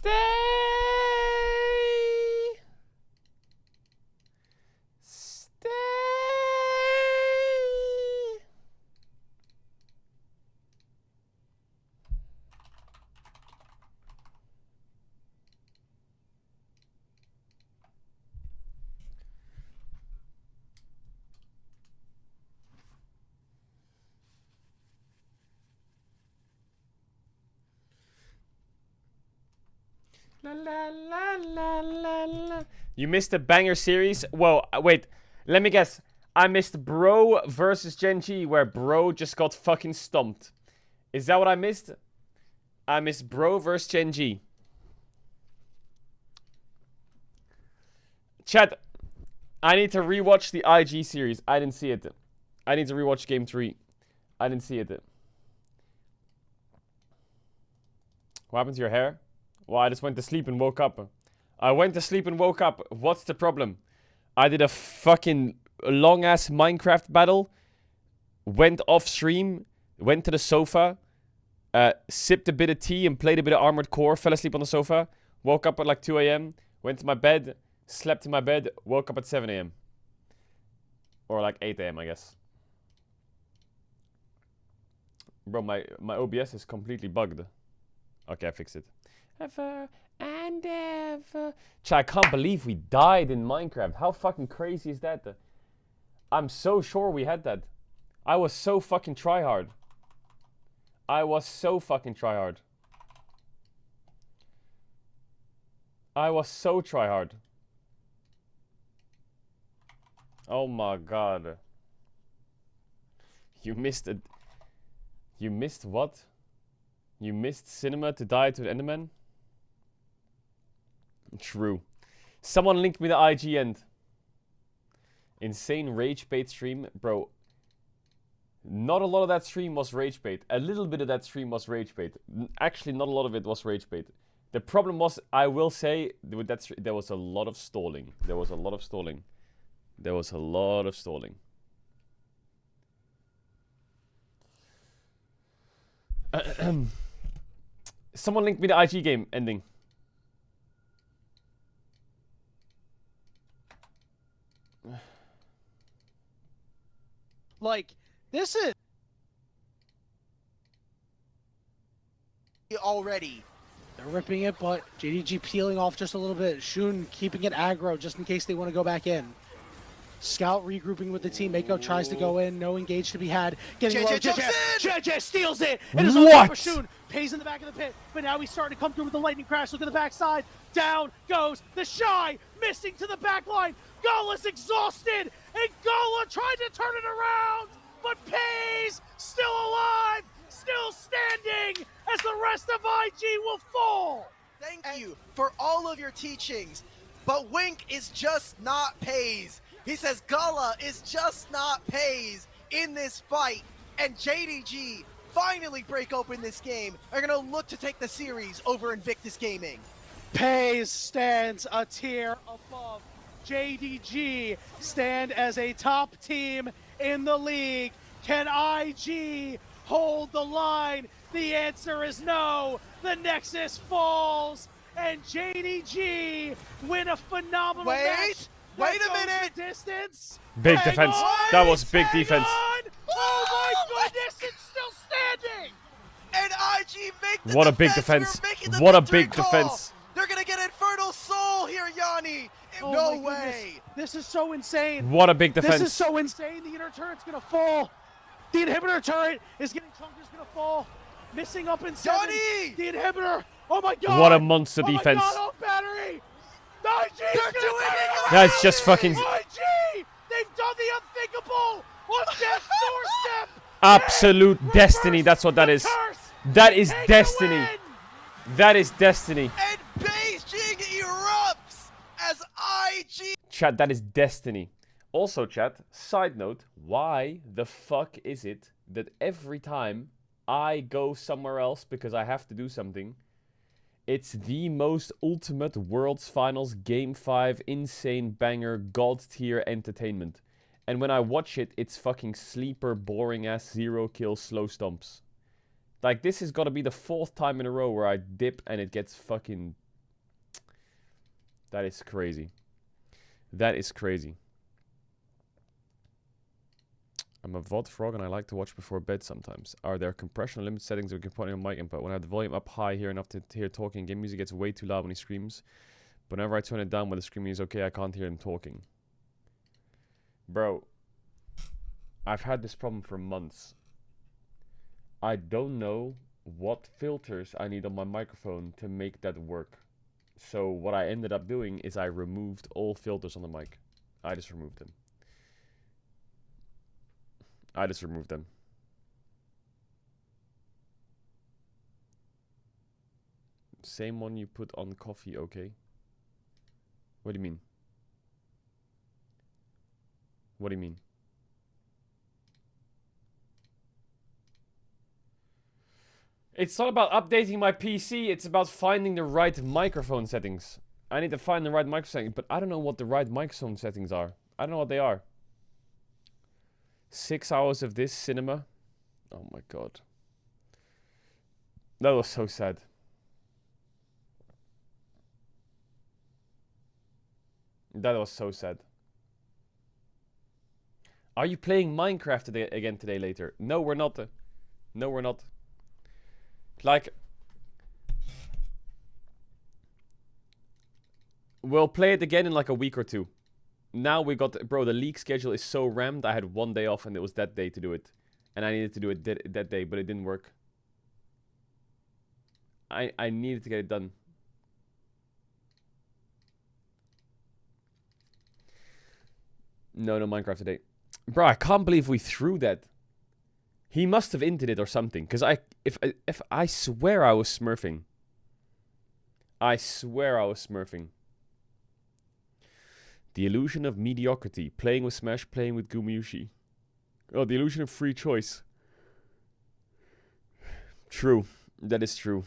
Stay. Stay. La la la la la la. You missed the banger series? Whoa, wait. Let me guess. I missed Bro versus Gen G, where Bro just got fucking stomped. Is that what I missed? I missed Bro versus Gen G. Chat, I need to rewatch the IG series. I didn't see it. I need to rewatch Game 3. I didn't see it. What happened to your hair? Well, I just went to sleep and woke up. I went to sleep and woke up. What's the problem? I did a fucking long-ass Minecraft battle. Went off stream. Went to the sofa. Sipped a bit of tea and played a bit of Armored Core. Fell asleep on the sofa. Woke up at like 2 a.m. Went to my bed. Slept in my bed. Woke up at 7 a.m. Or like 8 a.m. I guess. Bro, my OBS is completely bugged. Okay, I fixed it. Ever and ever. Chat, I can't believe we died in Minecraft. How fucking crazy is that? I'm so sure we had that. I was so fucking tryhard. I was so fucking tryhard. I was so tryhard. Oh my god. You missed it. You missed what? You missed cinema to die to the Enderman? True. Someone linked me the IG end. Insane rage bait stream. Bro, not a lot of that stream was rage bait. A little bit of that stream was rage bait. Actually, not a lot of it was rage bait. The problem was, I will say, with that there was a lot of stalling. There was a lot of stalling. There was a lot of stalling. Someone linked me the IG game ending. Like, this is already. They're ripping it, but JDG peeling off just a little bit. Shun keeping it aggro just in case they want to go back in. Scout regrouping with the team. Mako tries to go in. No engage to be had. Getting low. JJ steals it. And is on top of Shun. Pays in the back of the pit. But now he's starting to come through with the lightning crash. Look at the backside. Down goes the Shy. Missing to the back line. Gala's exhausted. And Gala tried to turn it around. But Pays still alive. Still standing. As the rest of IG will fall. Thank you for all of your teachings. But Wink is just not Pays. He says Gala is just not Pays in this fight, and JDG finally break open this game. Are going to look to take the series over Invictus Gaming. Pays stands a tier above. JDG stand as a top team in the league. Can IG hold the line? The answer is no. The Nexus falls, and JDG win a phenomenal match. Wait a minute! Distance. Big defense. That was big defense. Oh my goodness, it's still standing! And IG make the What a big defense. What a big defense. They're gonna get Infernal Soul here, Yanni! Oh no way! This is so insane. What a big defense. This is so insane. The inner turret's gonna fall. The inhibitor turret is getting Chunker's gonna fall. Missing up in 7. Yanni! The inhibitor. Oh my god! What a monster defense. Oh my god, off battery! They're doing it! That's just fucking... IG! They've done the unthinkable on death's doorstep! Absolute destiny, that's what that is. That is destiny. That is destiny. And Beijing erupts as IG... Chat, that is destiny. Also, chat, side note, why the fuck is it that every time I go somewhere else because I have to do something, it's the most ultimate Worlds Finals Game 5 insane banger god tier entertainment. And when I watch it, it's fucking sleeper, boring ass 0-kill slow stomps. Like, this has got to be the 4th time in a row where I dip and it gets fucking That is crazy. That is crazy. I'm a VOD frog and I like to watch before bed sometimes. Are there compression limit settings we can put on mic input? When I have the volume up high here enough to hear talking, game music gets way too loud when he screams. But whenever I turn it down when the screaming is okay, I can't hear him talking. Bro, I've had this problem for months. I don't know what filters I need on my microphone to make that work. So what I ended up doing is I removed all filters on the mic. I just removed them. Same one you put on coffee, okay? What do you mean? What do you mean? It's not about updating my PC, it's about finding the right microphone settings. I need to find the right microphone settings, but I don't know what the right microphone settings are. I don't know what they are. 6 hours of this cinema. Oh my god. That was so sad. That was so sad. Are you playing Minecraft again today later? No, we're not. No, we're not. Like, we'll play it again in like a week or two. Now we got, bro, the league schedule is so rammed. I had one day off and it was that day to do it. And I needed to do it that day, but it didn't work. I needed to get it done. No Minecraft today. Bro, I can't believe we threw that. He must have inted it or something. Because if I swear I was smurfing. I swear I was smurfing. The illusion of mediocrity. Playing with Smash, playing with Gumiyushi. Oh, the illusion of free choice. True. That is true.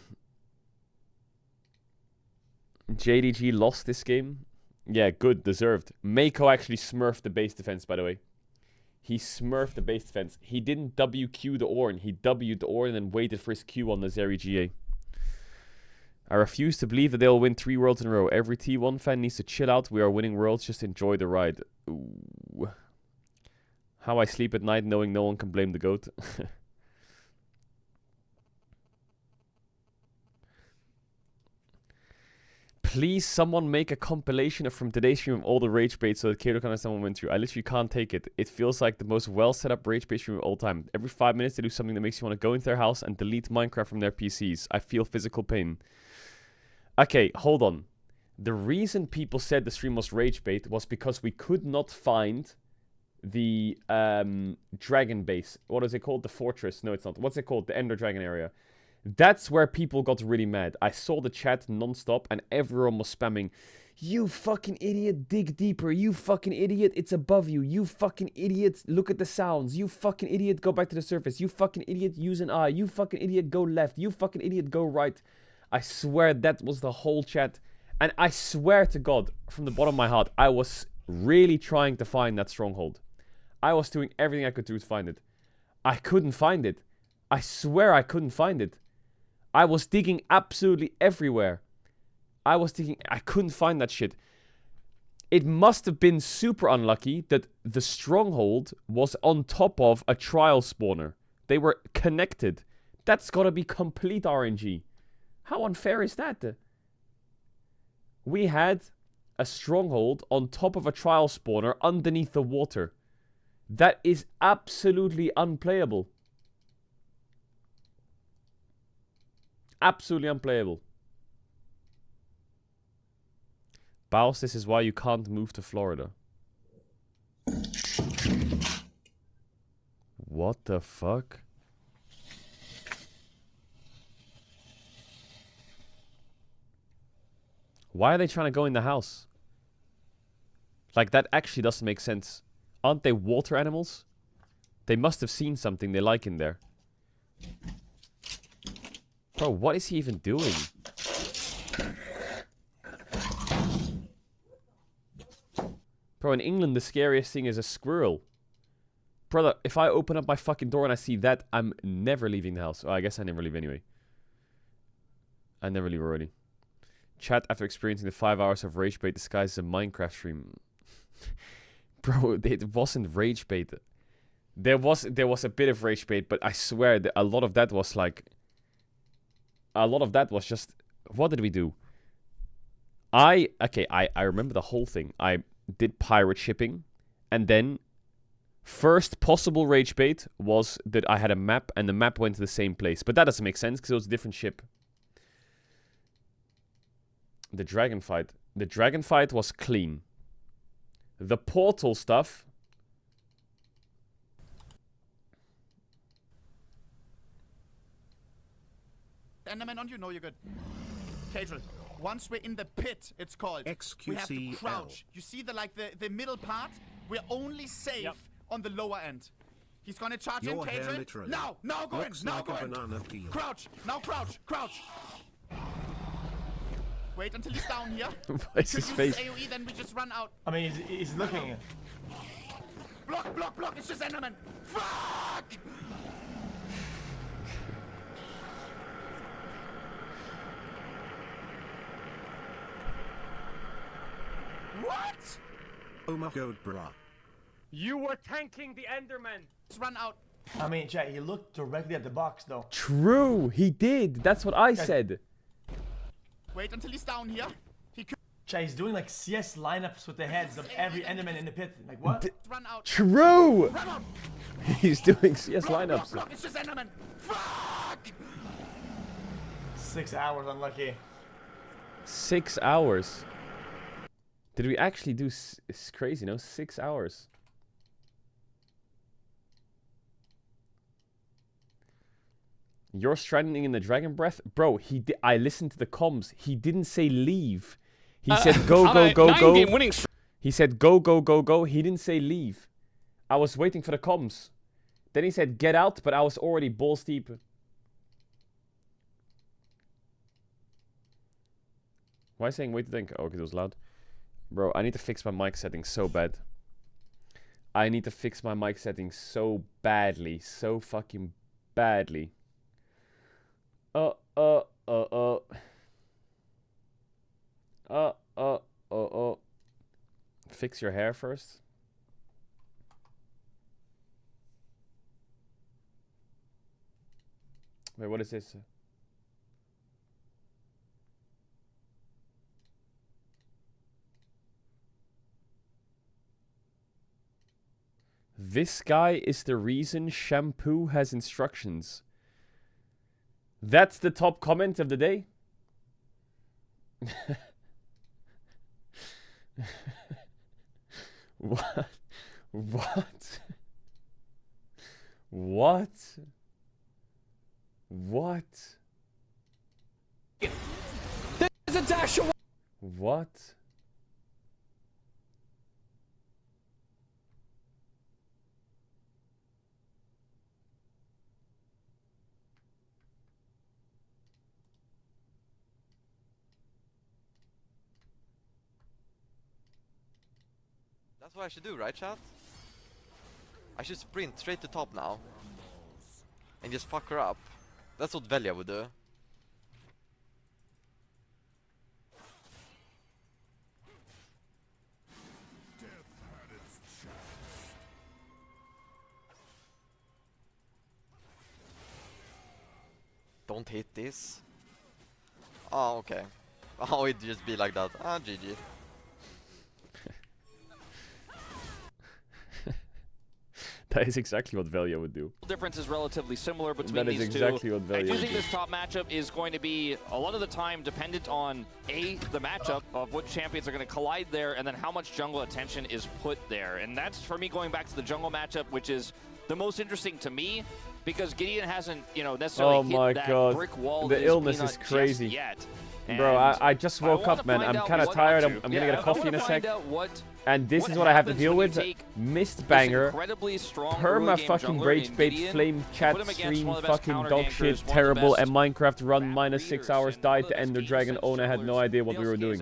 JDG lost this game. Yeah, good. Deserved. Mako actually smurfed the base defense, by the way. He smurfed the base defense. He didn't WQ the Ornn. He W'd the Ornn and then waited for his Q on the Zeri GA. I refuse to believe that they'll win 3 worlds in a row. Every T1 fan needs to chill out. We are winning worlds. Just enjoy the ride. Ooh. How I sleep at night knowing no one can blame the GOAT. Please, someone make a compilation from today's stream of all the rage baits so that Caedrel can understand what went through. I literally can't take it. It feels like the most well set up rage bait stream of all time. Every 5 minutes they do something that makes you want to go into their house and delete Minecraft from their PCs. I feel physical pain. Okay, hold on. The reason people said the stream was rage bait was because we could not find the dragon base. What is it called? The fortress? No, it's not. What's it called? The Ender Dragon area. That's where people got really mad. I saw the chat non-stop and everyone was spamming, "You fucking idiot, dig deeper. You fucking idiot, it's above you. You fucking idiot, look at the sounds. You fucking idiot, go back to the surface. You fucking idiot, use an eye. You fucking idiot, go left. You fucking idiot, go right." I swear that was the whole chat. And I swear to God, from the bottom of my heart, I was really trying to find that stronghold. I was doing everything I could do to find it. I couldn't find it. I swear I couldn't find it. I was digging absolutely everywhere. I couldn't find that shit. It must have been super unlucky that the stronghold was on top of a trial spawner. They were connected. That's gotta be complete RNG. How unfair is that? We had a stronghold on top of a trial spawner underneath the water. That is absolutely unplayable. Absolutely unplayable. Baus, this is why you can't move to Florida. What the fuck? Why are they trying to go in the house? Like, that actually doesn't make sense. Aren't they water animals? They must have seen something they like in there. Bro, what is he even doing? Bro, in England, the scariest thing is a squirrel. Brother, if I open up my fucking door and I see that, I'm never leaving the house. Oh, I guess I never leave anyway. I never leave already. Chat after experiencing the 5 hours of rage bait disguised as a Minecraft stream. Bro, it wasn't rage bait. There was a bit of rage bait, but I swear that a lot of that was like... A lot of that was just... What did we do? I remember the whole thing. I did pirate shipping, and then first possible rage bait was that I had a map, and the map went to the same place. But that doesn't make sense, because it was a different ship. The dragon fight. The dragon fight was clean. The portal stuff... Enderman on you? No, you're good. Caedrel, once we're in the pit, it's called. XQCL. We have to crouch. You see the middle part? We're only safe on the lower end. He's gonna charge in, Your hair Caedrel. literally Now go looks in, now like go a in. banana peel. Crouch, now crouch. Wait until he's down here. What's his face? AoE, then we just run out. I mean, he's looking. Block, it's just Enderman. Fuck! What? Oh my god, bruh. You were tanking the Enderman! Let's run out. I mean, chat, he looked directly at the box, though. True, he did. That's what I said. Wait until he's down here. He could Chat, he's doing like CS lineups with the heads of every Enderman in the pit. Like, what? run out. True! Run out. He's doing CS Block, lineups. it's just Enderman. Fuck! 6 hours, unlucky. 6 hours. Did we actually do... It's crazy, no? 6 hours. You're stranding in the dragon breath? Bro, I listened to the comms. He didn't say leave. He said go. He said go. He didn't say leave. I was waiting for the comms. Then he said get out, but I was already balls deep. Why saying wait to think? Oh, because it was loud. Bro, I need to fix my mic settings so bad. I need to fix my mic settings so badly. So fucking badly. Fix your hair first. Wait, what is this? This guy is the reason shampoo has instructions. That's the top comment of the day. What? What? What? What? There's a dash away. What? That's what I should do, right, chat? I should sprint straight to top now. And just fuck her up. That's what Velia would do. Don't hit this. Oh, okay. Oh, it'd just be like that. Ah, GG. That is exactly what Velia would do. The difference is relatively similar between That is these exactly two. what Velia I do would think do. this top matchup is going to be a lot of the time dependent on the matchup of which champions are going to collide there, and then how much jungle attention is put there. And that's for me going back to the jungle matchup, which is the most interesting to me because Gideon hasn't, necessarily hit that brick wall. The illness is crazy. Yet. Bro, I just woke up, man. I'm kind of tired. I'm gonna get a coffee in a sec. And this is what I have to deal with. Mist banger, perma fucking rage bait, flame chat stream, fucking dog shit, terrible, and Minecraft run minus 6 hours, died to Ender Dragon. Ona had no idea what we were doing.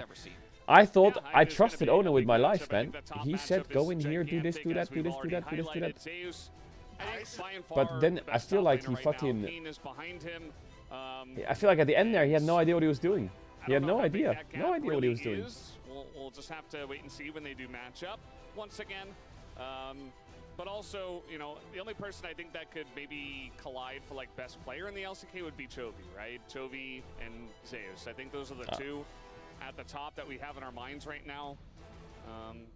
I thought I trusted Ona with my life, man. He said go in here, do this, do that, do this, do that, do this, do that. But then I feel like he fucking... I feel like at the end there he had no idea what he was doing. He had no idea. No idea what he was doing. We'll just have to wait and see when they do match up once again. But also, you know, the only person I think that could maybe collide for like best player in the LCK would be Chovy, right? Chovy and Zeus. I think those are the two at the top that we have in our minds right now.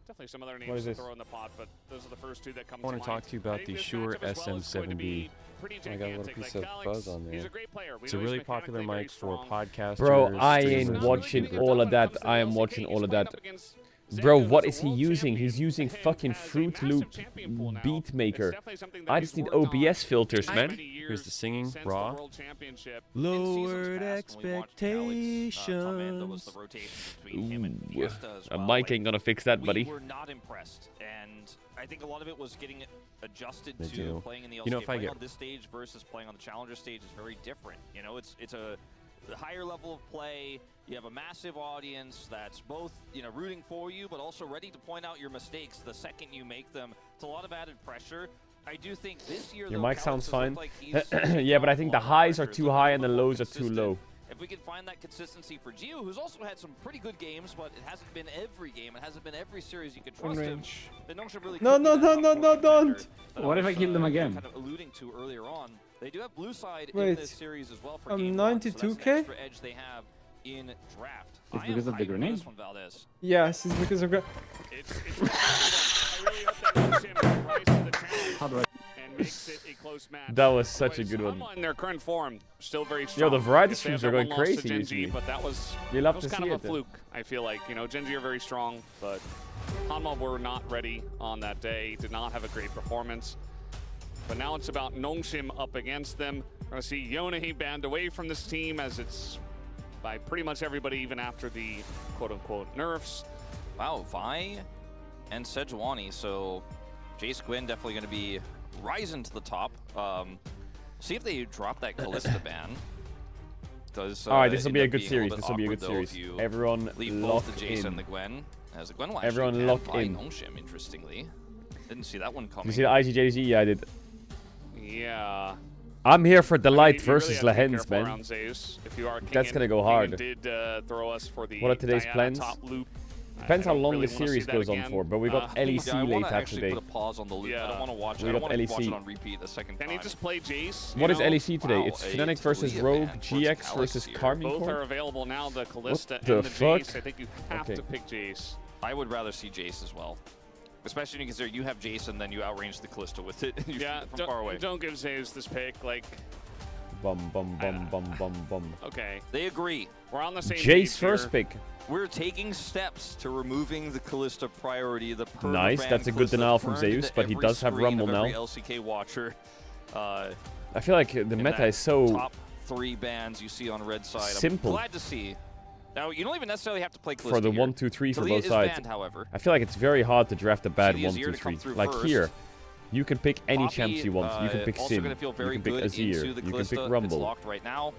Definitely some other names to throw in the pot, but those are the first two that come to mind. I want to talk to you about the Shure SM7B. I got a little piece of buzz on there. It's a really popular mic for podcasters. Bro, I ain't watching all of that. I am watching all of that. Bro, what is he using? He's using fucking Fruit Loop beat maker. I just need OBS filters, man. Here's the singing, raw. Lowered expectations. A mic ain't gonna fix that, buddy. We were not impressed, and I think a lot of it was getting adjusted They to do. playing in the LCK. You know, if I playing get- on this stage versus playing on the Challenger stage is very different. You know, it's a higher level of play. You have a massive audience that's both, you know, rooting for you, but also ready to point out your mistakes the second you make them. It's a lot of added pressure. I do think this year, Your though, mic sounds fine. Calix has looked like he's Yeah, but I think the on highs are pressure. too It's high looking and the a little lows are too consistent. low. If we can find that consistency for Gio, who's also had some pretty good games, but it hasn't been every game, it hasn't been every series you could trust him. Then Nongshan really No, could be no, that no, top no, four no, contender don't. that What if I kill them again? Kind of alluding to earlier on. They do have blue side in Wait, this series as well for I'm game one, so that's an 92K? extra edge they have in draft. It's I because am of the hyped for grenade? this one, Valdez. Yes, it's because of It's really fun. I really hope that Nongshan rises to the challenge How do I? and makes it a close match. That was such a good one. Hanwha in their current form, still very Yo, strong. the variety Yes, they have streams are that going one loss to crazy Genji, usually. but that was, You love that to was kind see of it, a then. fluke. I feel like, you know, Genji are very strong, but Hanwha were not ready on that day. Did not have a great performance. But now it's about Nongshim up against them. We're going to see Yonehi banned away from this team, as it's by pretty much everybody, even after the quote-unquote nerfs. Wow, Vi and Sejuani, so Jace Gwyn definitely going to be rising to the top. See if they drop that Kalista ban. Does, All right, this will end be a up good being series. little This will be a bit good awkward, though, series. if you Everyone leave lock both the Jace in. and the Gwen, as the Gwen will Everyone actually lock ban in. Nongshim, interestingly. Didn't see that one coming. You see the IGJDG? Yeah, I did. Yeah. I'm here for Delight You really versus have to be Lehens, careful man. around Zeus. If you are That's gonna go hard. Kingen did throw us for the What are today's Diana plans? top loop. Depends I how don't long really the wanna see series that goes on again. for, but we got LEC I want late to half actually today. put a pause on the loop. I Yeah. don't want to watch We it. I don't got want to watch LEC. it on repeat the second Can time. he just play Jace? What you is know? LEC today? Wow, It's a Fnatic versus Talia Rogue, ban towards GX Calix versus here. Karmine Both Corp? are available now, the Kalista the and the fuck? Jace. I think you have Okay. to pick Jace. I would rather see Jace as well. Especially when you consider you have Jason, then you outrange the Kalista with it. You Yeah, shoot from far away. don't give Zeus this pick. Like, Bum, bum, bum, bum, bum, bum. okay, They agree. we're on the same page Jace first here. pick. We're taking steps to removing the Kalista priority. The Nice, perma-ban that's a good Kalista denial from burned Zeus, into but he every does have screen Rumble of every now. LCK watcher. I feel like the in meta that is so... top 3 bans you see on red side. Simple. I'm glad to see. Now, you don't even necessarily have to play Kalista For the here. 1, 2, 3 for Talia both is sides. banned, however. I feel like it's very hard to draft a bad See the 1, Azir 2, to come 3. through Like first. here, you can pick any Poppy, champs you want. You can pick also Sin, gonna feel you very can pick good Azir, into the you can Kalista pick if it's Rumble. locked right now.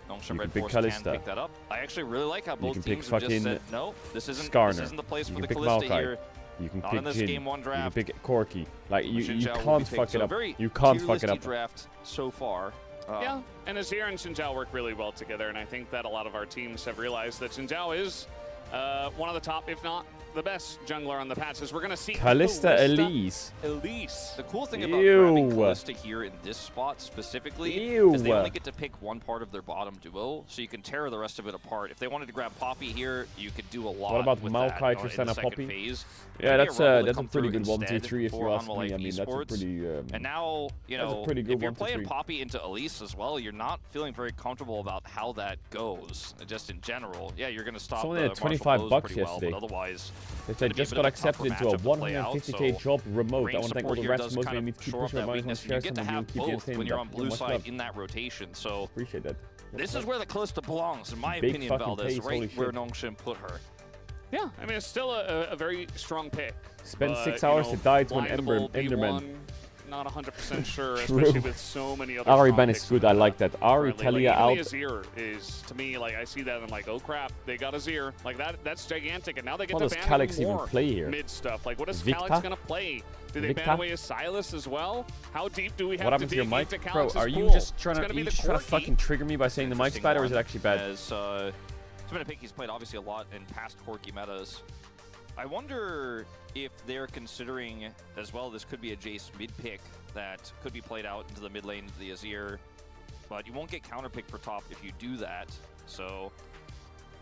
You Nongshan can Red pick Force can Kalista. pick that up. I actually really like how You both can pick teams have just fucking said, no, this isn't Skarner. the place You for can the pick Kalista Maokai. here. You can Not in pick this Jin. game 1 You draft. can pick Corki. Like, you Xin Zhao will can't be fuck picked. it So up. very You can't fuck it tier-listy up. draft so far. Yeah, and Azir and Xin Zhao work really well together, and I think that a lot of our teams have realized that Xin Zhao is one of the top, if not the best jungler on the patches. We're going to see Kalista Elise. Elise. The cool thing about Ew. grabbing Kalista here in this spot specifically Ew. is they only get to pick one part of their bottom duo, so you can tear the rest of it apart. If they wanted to grab Poppy here, you could do a lot. What about with Maokai, that, in the Tristana, second Poppy? phase. Yeah, Maybe that's Rumble to a come pretty through good 1, 2, instead 3 if you for ask Hanwha me. Life I mean, that's a Esports. pretty... And now, you that's a know, pretty good if you're 1 to playing 3. Poppy into Elise as well, you're not feeling very comfortable about how that goes, just in general. Yeah, you're going to stop only the at 25 martial blows bucks pretty well, yesterday. but otherwise... They gonna said be a just bit got of a tougher accepted into a matchup to play out, 150k so job remote. I range want to thank all support the here rats does most kind me of need to keep shore up pushing that my weakness, and you share get to some of you have keep you both entertained when you're with on that. blue Yeah, much side love. in that rotation. So Appreciate that. this is where the Kalista belongs, in my Big opinion, fucking Valdez, pace, right holy where shit. Nongshim put her. Yeah, I mean, it's still a very strong pick. Spend but, 6 you hours know, to die to an blindable Enderman. B1, not 100% sure, True. especially with so many other Ari strong ban picks is good. in I the like that. Ari, currently. Talia out. Like, even the Azir is, to me, like, I see that and I'm like, oh crap, they got Azir. Like, that's gigantic, and now they get What to does ban Calyx even even more play here? mid stuff. Like, what is Victa? Calyx gonna play? Do they Victa? ban away his Silas as well? How deep do we have What to happened to your dig mic? into Bro, Calyx's are you pool? just trying It's to, gonna be the trying to Corki. fucking trigger me by saying the mic's Interesting bad, or is it one, actually bad? As It's been a pick he's played obviously a lot in past Corki metas. I wonder if they're considering as well, this could be a Jace mid pick that could be played out into the mid lane into the Azir, but you won't get counter pick for top if you do that. So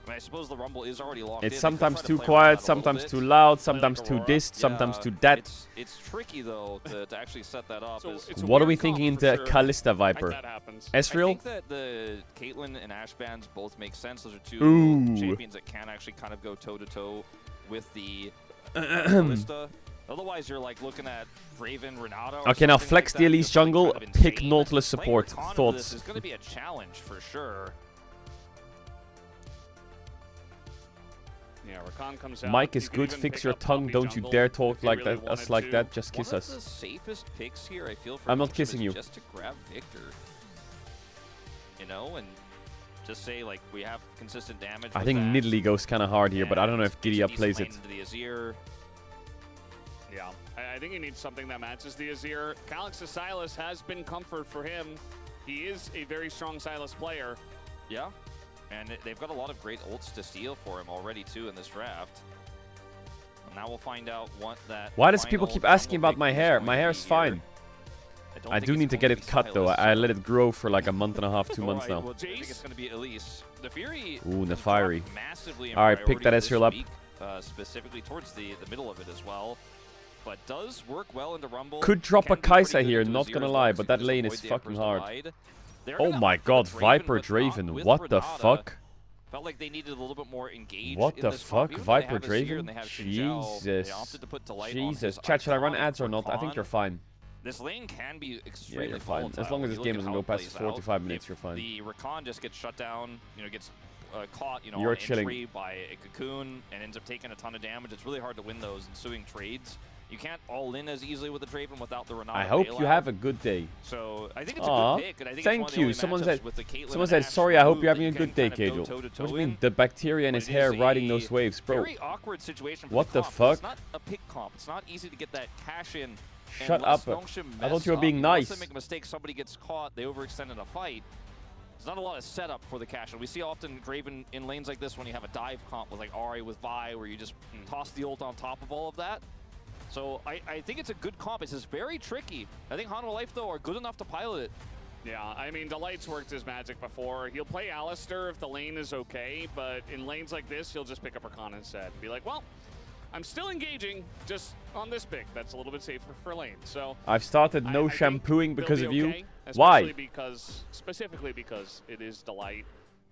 I mean, I suppose the Rumble is already locked in. It's sometimes too quiet, sometimes too loud, sometimes too dist, sometimes too dead. It's tricky though to actually set that up. So it's a What are we weird thinking comp into for sure. Kalista Viper? That happens. I Ezreal? think that the Caitlyn and Ashe bans both make sense. Those are two Ooh. champions that can actually kind of go toe-to-toe with the Kalista. Otherwise, you're like looking at Raven, Renata. Or Okay, now something flex like the that, Elise just, like, jungle, kind of pick insane. Nautilus Playing support. Rakan into Thoughts? This is going to be a challenge for sure. Yeah, Rakan comes out. Mike is You can good, even fix pick your up tongue, Poppy don't you jungle dare talk if you like really that, us wanted like to. that, just kiss One us. of the safest picks here, I feel, for I'm not Nocturne kissing is you. just to grab Victor. You know, and just say, like, we have consistent damage. I with think that. Nidalee goes kind of hard here, but I don't know if It's a Gideon decent plays lane it. into the Azir. Yeah, I think he needs something that matches the Azir. Calix's Sylas has been comfort for him. He is a very strong Sylas player. Yeah, and they've got a lot of great ults to steal for him already, too, in this draft. And now we'll find out what that. Why does people final keep asking jungle about my pick hair? going My to hair be is here. fine. don't I think do it's need to going get be it cut though. Sylas, I so- let it grow for like a month and a half, 2 months now. Well, I think it's Jace, going to be Elise. The Fury. Ooh, has Nefari. dropped massively in Alright, pick priority that this Ezreal up. week, specifically towards the middle of it as well. But does work well into Rumble. Could drop Can a be pretty Kai'Sa good here, into not Azir gonna as lie, well, but so that you lane just is avoid the fucking Emperor's hard. Divide. They're Oh gonna my opt for god, the Draven, Viper but not Draven, with what the Renata. fuck? Felt like they needed a little bit more engaged. What in the this comp. fuck? Even though they Viper have Azir Draven? and they have Caedrel, Jesus. They opted to put Delight on Jesus. his Chat, should I run iconic ads or not? I think Rakan. you're fine. This lane can be Yeah, extremely you're fine. volatile. As long as When this you game look at doesn't how go it past plays out, 45 minutes, if you're fine. the Rakan just gets shut down, you know, gets caught, you know, You're on chilling. entry by a cocoon and ends up taking a ton of damage. It's really hard to win those ensuing trades. You can't all in as easily with the Draven without the Renata. I hope you bailout. have a good day. So I think it's Aw, a good pick, and I think thank it's one of the you. only Someone matchups said- with the Caitlyn Someone and said, Ashe sorry, I hope move you're that having a you good can day, kind of go Caedrel. toe-to-toe What do you mean? in. The bacteria in But his it hair is riding a those waves, bro. Very awkward situation. For What the comp. fuck? It's not a pick comp. It's not easy to get that cash in. Shut up. I thought you were being Unless nice. they make a mistake, somebody gets caught, they overextend in a fight. There's not a lot of setup for the cash. And we see often Draven in lanes like this when you have a dive comp with like Ahri with Vi, where you just toss the ult on top of all of that. So I think it's a good comp. It's just very tricky. I think Hanwha Life, though, are good enough to pilot it. yeah, I mean, Delight's worked his magic before. He'll play Alistar if the lane is okay, but in lanes like this, he'll just pick up Rakan instead and be like, well, I'm still engaging, just on this pick. That's a little bit safer for lane. So I've started I no think shampooing they'll because be of you. okay, Why? Specifically because it is Delight.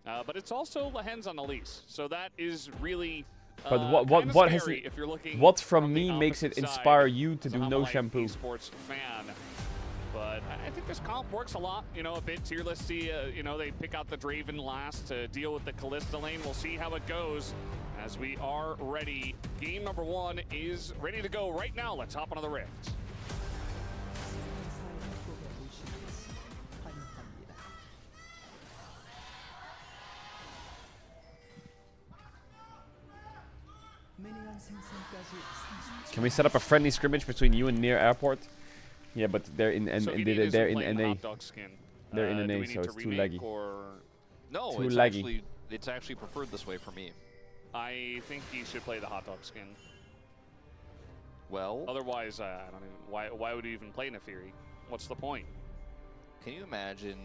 But it's also Lehen's on Elise, so that is really But kinda what has scary it, if you're looking what from the me makes it opposite side inspire you to as do a no Hanwha Life shampoo? esports fan. But I think this comp works a lot, you know, a bit tier listy. You know, they pick out the Draven last to deal with the Kalista lane. We'll see how it goes as we are ready. Game number 1 is ready to go right now. Let's hop onto the Rift. Can we set up a friendly scrimmage between you and near airport? Yeah, but they're in So and Gideon they're isn't in playing NA. hot dog skin. They're in Do NA, we need so to it's too remake laggy. Or No, Too it's laggy. actually preferred this way for me. I think he should play the hot dog skin. Well, Otherwise, I don't even. Why would he even play Nefiri? What's the point? can you imagine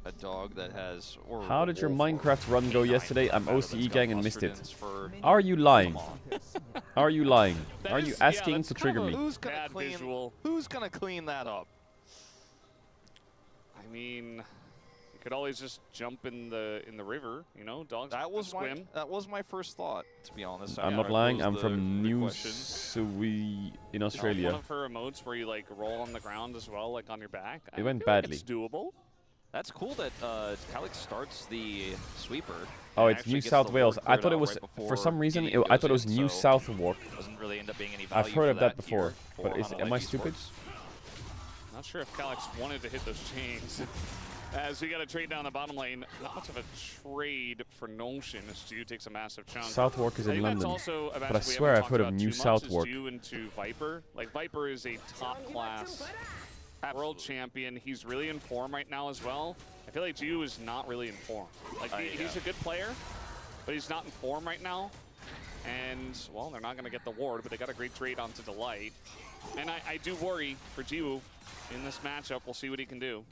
a dog that has... Or How a did your wolf or Minecraft run go canine yesterday? for I'm that matter that's OCE got gang and missed mustard it. in its fur? Are you lying? Come on. Are you lying? That Are is- you yeah, asking that's to kind of trigger a me? Who's gonna bad clean? visual. Who's gonna clean that up? I mean, you could always just jump in the river. You know, dogs That was swim. my first thought, to be honest. I'm after not I lying. posed I'm from the New question. Suwi in One Australia. of her emotes where you like roll on the ground as well, like on your back. It went feel like badly. it's doable. That's cool that Calix starts the sweeper. Oh, and it's actually New gets South the Wales. ward I cleared thought it out was, right for before some reason, Gideon I goes thought it was in, New so Southwark. doesn't really end up being any I've value heard for of that here before, for but Hanwha am I Life stupid? Esports. Not sure if Calix wanted to hit those chains. As we got a trade down the bottom lane, not much of a trade for Notion as Ju takes a massive chunk. Southwark is I in think that's London. also a But I match we swear haven't I've heard talked of about New too much, Southwark. is Ju into Viper. Like, Viper is a top-class world champion. He's really in form right now as well. I feel like Ju is not really in form. Like, he's a good player, but he's not in form right now. And, well, they're not going to get the ward, but they got a great trade onto Delight. And I do worry for Jiwoo in this matchup. We'll see what he can do.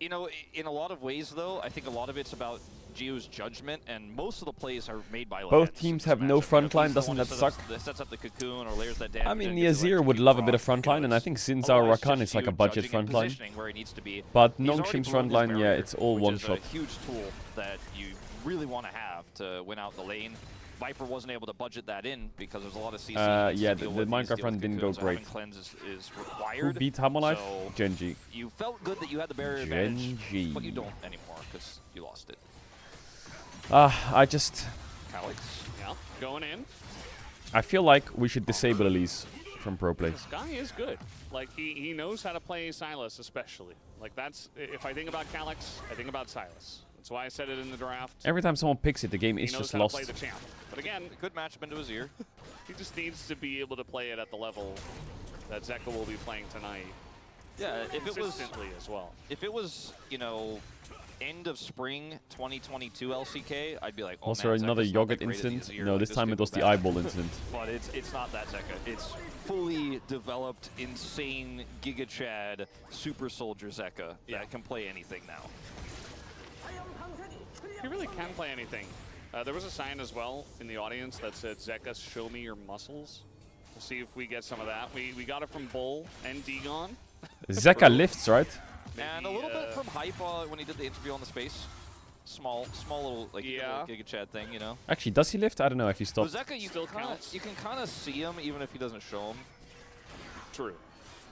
You know, in a lot of ways, though, I think a lot of it's about Jiwoo's judgment, and most of the plays are made by Both teams have no frontline, doesn't that suck? Sets up the cocoon or layers that damage. I mean, the Azir would love a bit of frontline, and I think since our Rakan is like a budget frontline. But Nongshim's frontline, yeah, it's all one-shot. A huge tool that you really want to have to win out the lane. Viper wasn't able to budget that in because there's a lot of CC. Yeah, the Minecraft run didn't go great. Cleanse is required. Who beat Hamalife? So Genji. you felt good that you had the barrier advantage, but you don't anymore because you lost it. I just... Calyx, yeah, going in. I feel like we should disable Elise from pro play. This guy is good. Like, he knows how to play Sylas especially. Like, that's... If I think about Calyx, I think about Sylas. That's why I said it in the draft. Every time someone picks it, the game is just lost. Play the champ. But again, good matchup into his ear. He just needs to be able to play it at the level that Zeka will be playing tonight. Yeah, if it was as well. If it was, you know, end of spring 2022 LCK, I'd be like, oh, also man, another Zeka's yogurt incident. No, this time it was the eyeball incident. But it's not that Zeka. It's fully developed, insane Giga Chad super soldier Zeka that can play anything now. He really can play anything. There was a sign as well in the audience that said, Zeka, show me your muscles. We'll see if we get some of that. We got it from Bull and Degon. Zeka lifts, right? And a little bit from Hype when he did the interview on the space. Small little, like, little Giga Chad thing, you know? Actually, does he lift? I don't know if he stopped. Well, Zeka, you can kind of see him even if he doesn't show him. True.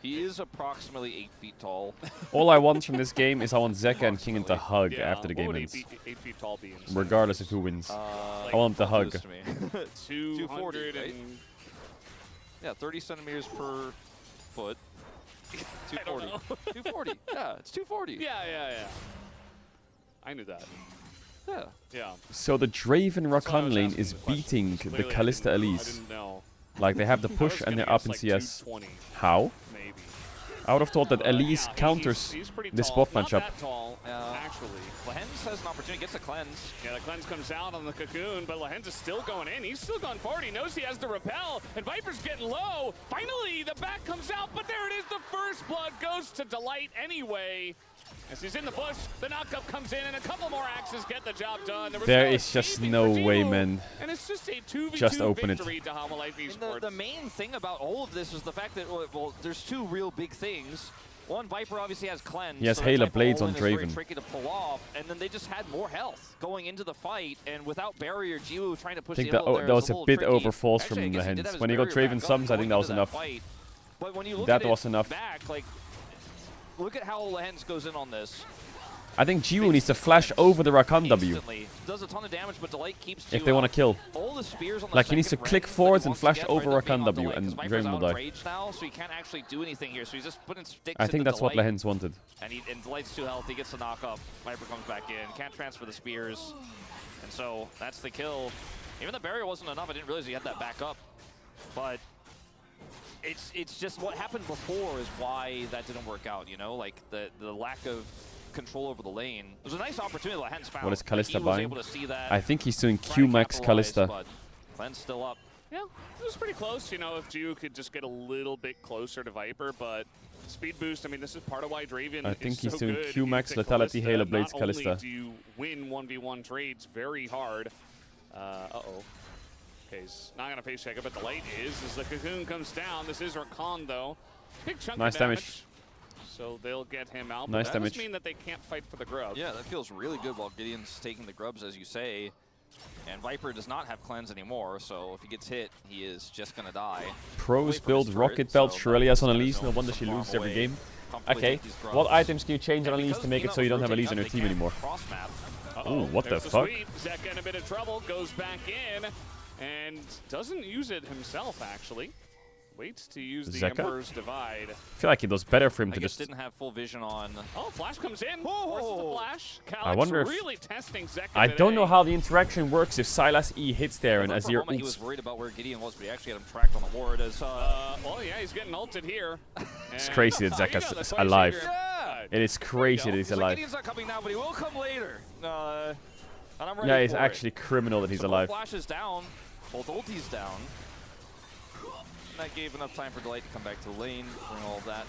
He is approximately 8 feet tall. All I want from this game is I want Zeka and Kingen to hug after the game ends. 8 feet tall being regardless of who wins. I want them to hug. 240, right? Yeah, 30 centimeters per foot. 240. 240. Yeah, it's 240. Yeah. I knew that. Yeah. So the Draven Rakan lane is beating the Kalista Elise. I didn't know. Like they have the push and they're up in like CS. 220. How? Maybe. I would have thought that Elise counters the spot matchup. Not that tall, actually. Lehens has an opportunity, gets a cleanse. Yeah, the cleanse comes out on the cocoon, but Lehens is still going in. He's still going forward. He knows he has to repel, and Viper's getting low. Finally, the back comes out, but there it is. The first blood goes to Delight anyway. As he's in the bush, the knockup comes in, and a couple more axes get the job done. There is just no way, man. And it's just a 2v2 just open victory to Hamalife Esports. The main thing about all of this is the fact that, well, there's two real big things. One, Viper obviously has cleanse. He has so Halo Blades on Very Draven. tricky to pull off, and then they just had more health going into the fight, and without barrier, Jiwoo trying to push I think the that was a bit overforced from the hands. When he got Draven sums, I think that was enough. But when you look that at was enough. Back, like, look at how Lehens goes in on this. I think Jiwoo needs to flash over the Rakan W. Does a ton of damage, but Delight keeps if they want to kill. All the spears on the like he needs to click forwards and flash over Rakan W, and Draven will die. Rage now, so he can't actually do anything here. So he's just putting sticks. I think that's what Lehens wanted. And Delight's too healthy, gets the knock up. Viper comes back in, can't transfer the spears, and so that's the kill. Even the barrier wasn't enough. I didn't realize he had that back up, but it's just what happened before is why that didn't work out. You know, like the lack of control over the lane. It was a nice opportunity that Lehens found. What is Kalista buying? That, I think he's doing Q-Max Kalista. But Cleanse still up. Yeah, it was pretty close. You know, if Jiwoo could just get a little bit closer to Viper, but speed boost, I mean, this is part of why Draven I think is he's so doing good. Q-Max Lethality Halo Blades Kalista. Not only do you win 1v1 trades very hard. Uh-oh. Okay, he's not going to face check it, but the light is as the cocoon comes down. This is Rakan, though. Big chunk of damage. So they'll get him out. Nice but that damage. doesn't mean that they can't fight for the grub. Yeah, that feels really good while Gideon's taking the grubs, as you say. And Viper does not have cleanse anymore, so if he gets hit, he is just going to die. Pros build Rocket Belt Shirelias on Elise. No wonder she loses every game. Okay, what items can you change on Elise to make it so you don't have Elise on your team anymore? Ooh, what the fuck? Zeka in a bit of trouble, goes back in, and doesn't use it himself, actually. Waits to use the Zeka? Emperor's Divide. I feel like it was better for him to just... didn't have full vision on... Oh, Flash comes in. Forces the Flash. Calyx I wonder if... really testing Zeka I today. don't know how the interaction works if Sylas E hits there and Azir ults. He was worried about where Gideon was, but he actually had him tracked on the ward as... well, yeah, he's getting ulted here. It's crazy that Zeka's alive. Yeah. It is crazy that he's alive. Gideon's not coming now, but he will come later. And I'm ready Yeah, it's for actually it. criminal that he's So alive. both flashes down, both ultis down. And that gave enough time for Delight to come back to the lane, bring all of that.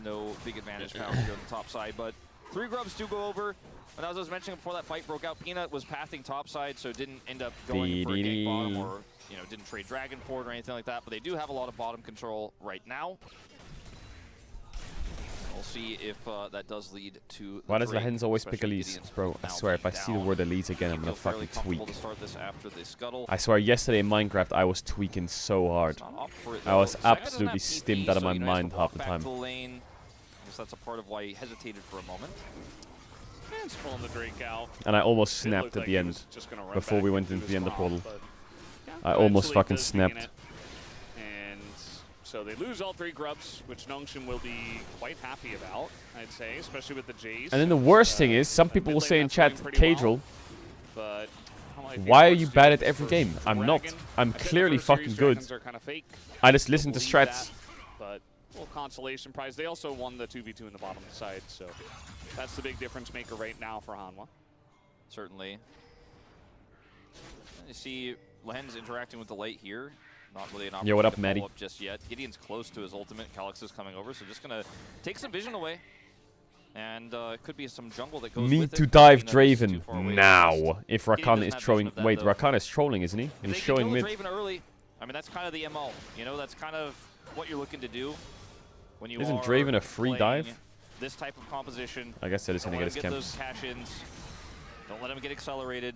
No big advantage found here on the top side, but 3 grubs do go over. And as I was mentioning before that fight broke out, Peanut was pathing top side, so didn't end up going for a gank bottom or didn't trade Dragon for it or anything like that. But they do have a lot of bottom control right now. We'll see if that does lead to. Why does Lahens always pick Elise? Bro, I swear, if I see the word Elise again, I'm gonna fucking tweak. I swear, yesterday in Minecraft, I was tweaking so hard. I was absolutely stimmed out of my mind half the time. I guess that's a part of why he hesitated for a moment. And it's pulling the Drake out. And I almost snapped at the end, before we went into the ender portal. I almost fucking snapped. And so they lose all 3 grubs, which Nongshim will be quite happy about, I'd say, especially with the Jays. And then the worst thing is, some people will say in chat, Caedrel, why are you bad at every game? I'm not. I'm clearly fucking good. I just listen to strats. But little consolation prize. They also won the 2v2 in the bottom side, so that's the big difference maker right now for Hanwha. Certainly. You see Lens interacting with the late here. Not really an opportunity what up, to Maddie? follow up just yet. Gideon's close to his ultimate. Calyx is coming over, so just gonna take some vision away. And it could be some jungle that goes Need with to it. dive Not too far Draven away. now. If Gideon Rakan doesn't is have throwing... vision of that, Wait, though. Rakan is trolling, isn't he? If He's they can showing kill mid. the Draven early, I mean, that's kind of the MO. You know, that's kind of what you're looking to do when you Isn't are Draven a free playing dive? this type of composition. I guess that is gonna Don't get let him his those camps. cash-ins. Don't let him get accelerated.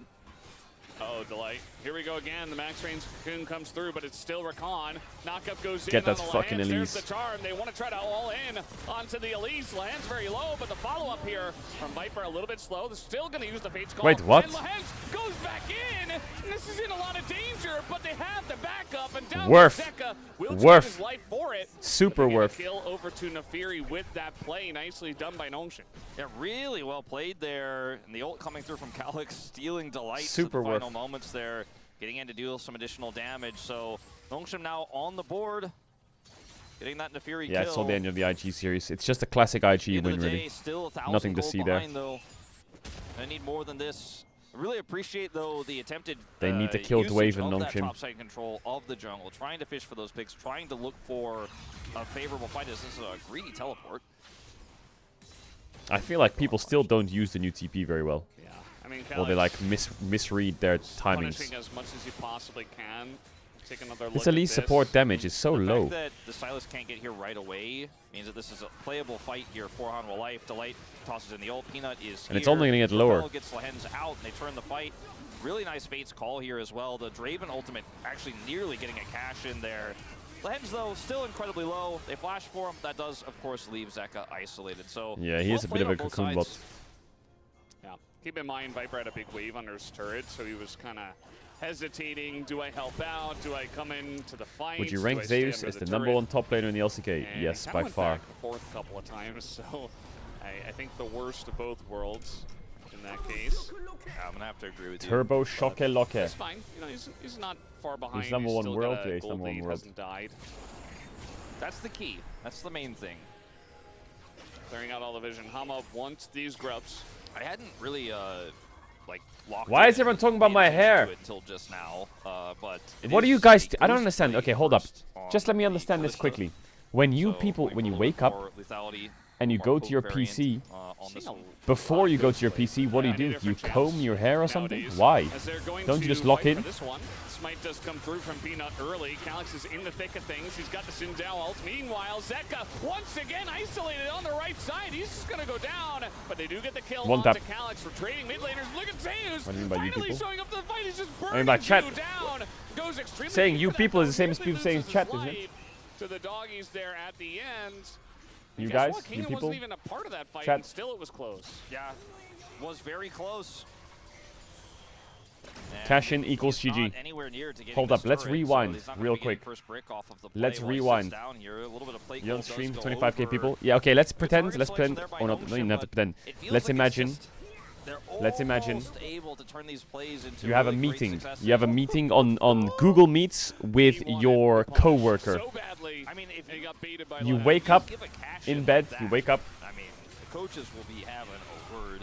Oh, Delight. Here we go again. The max range cocoon comes through, but it's still Rakan. Knockup goes Get in that on the fucking Lance. Elise. There's the charm. They want to try to all in onto the Elise. Lance very low, but the follow-up here from Viper a little bit slow. They're still going to use the Fate's Call. Wait, what? And Lance goes back in. And this is in a lot of danger, but they have the backup. And down Worth. Zeka will Worth. his life for it. Super But they get a worth. kill over to Nefiri with that play. Nicely done by Nongshim. Yeah, really well played there. And the ult coming through from Calyx, stealing Delight Super at the final worth. moments there. Getting in to deal some additional damage. So Nongshim now on the board. Getting that Nefiri kill. Yeah, it's all the end of the IG series. It's just a classic IG End win, of the day, really. still 1,000 Nothing to gold see there. behind, though. I need more than this. I really appreciate, though, the attempted They need to kill usage Dwayne and of that Nongshim. topside control of the jungle, trying to fish for those picks, trying to look for a favorable fight. This is a greedy teleport. I feel like people still don't use the new TP very well. Yeah, I mean, Or they like misread their timings. punishing as much as you possibly can. Take another look This at elite this. support damage is so The low. fact that the Silas can't get here right away means that this is a playable fight here for Hanwha Life. Delight tosses in the ult. Peanut is And it's here. only gonna get lower. Ravel gets Lahens out, and they turn the fight. Really nice Fate's Call here as well. The Draven ultimate actually nearly getting a cash in there. Lahens, though, still incredibly low. They flash for him. That does, of course, leave Zeka isolated. So Yeah, he is a bit of a cocoon bot. Yeah. Keep in mind, Viper had a big wave under his turret, so he was kind of hesitating. Do I help out? Do I come into the fight? Would you Do rank I stay Zeus under as the turret? -- 1 top laner in the LCK? And Yes, he by kinda went far. back and forth a couple of times, so I think the worst of both worlds in that case. Yeah, I'm gonna have to agree with you. Turbo Shock Locke. It's fine. You know, he's not far behind. He's number 1 still world. got a Yeah, he's gold number 1 lead, world. hasn't died. That's the key. That's the main thing. Clearing out all the vision. Hama wants these grubs. I hadn't really like locked. Why in is everyone talking about my into hair? it until just now, but What do you guys... I don't understand. Okay, hold up. Just let me understand this quickly. When you when you wake up and you go to your PC, before you go to your PC, what do? You comb your hair or something? Why? Don't you just lock in? This one. Smite does come through from Peanut early. Calyx is in the thick of things. He's got the Xin Zhao ult. Meanwhile, Zeka once again isolated on the right side. He's just going to go down, but they do get the kill One onto tap. Calyx for trading mid laners. Look at Zeus What do you mean by you finally people? showing up to the fight. He's just I mean burning by chat. you down. Goes extremely Saying deep you for that people is the dog. same as Nearly people saying loses chat, his isn't it? life to the doggies there at the end. You Guess guys? what? You Kingdom people? wasn't even a part of that fight, Chat. and still it was close. Yeah, was very close. Cash in equals He's not GG. anywhere near to getting Hold this up, let's turret, so rewind he's not gonna real be getting quick. first brick off of the play Let's while he sits rewind. down here. A little bit of play You call on does stream, go 25k over people? Yeah, okay, let's the pretend. target Let's selection pretend. there by Oh, no, no, you Nongshim, don't have to but pretend. it feels Let's like it's imagine. just- they're Let's imagine. almost able to turn these plays into You have a really great meeting. successes. You have a meeting on Google Meets with your coworker. So badly, I mean, if and he got baited by You Lance. wake up give a cash in bed. like You that, wake up. I mean, the coaches will be having a word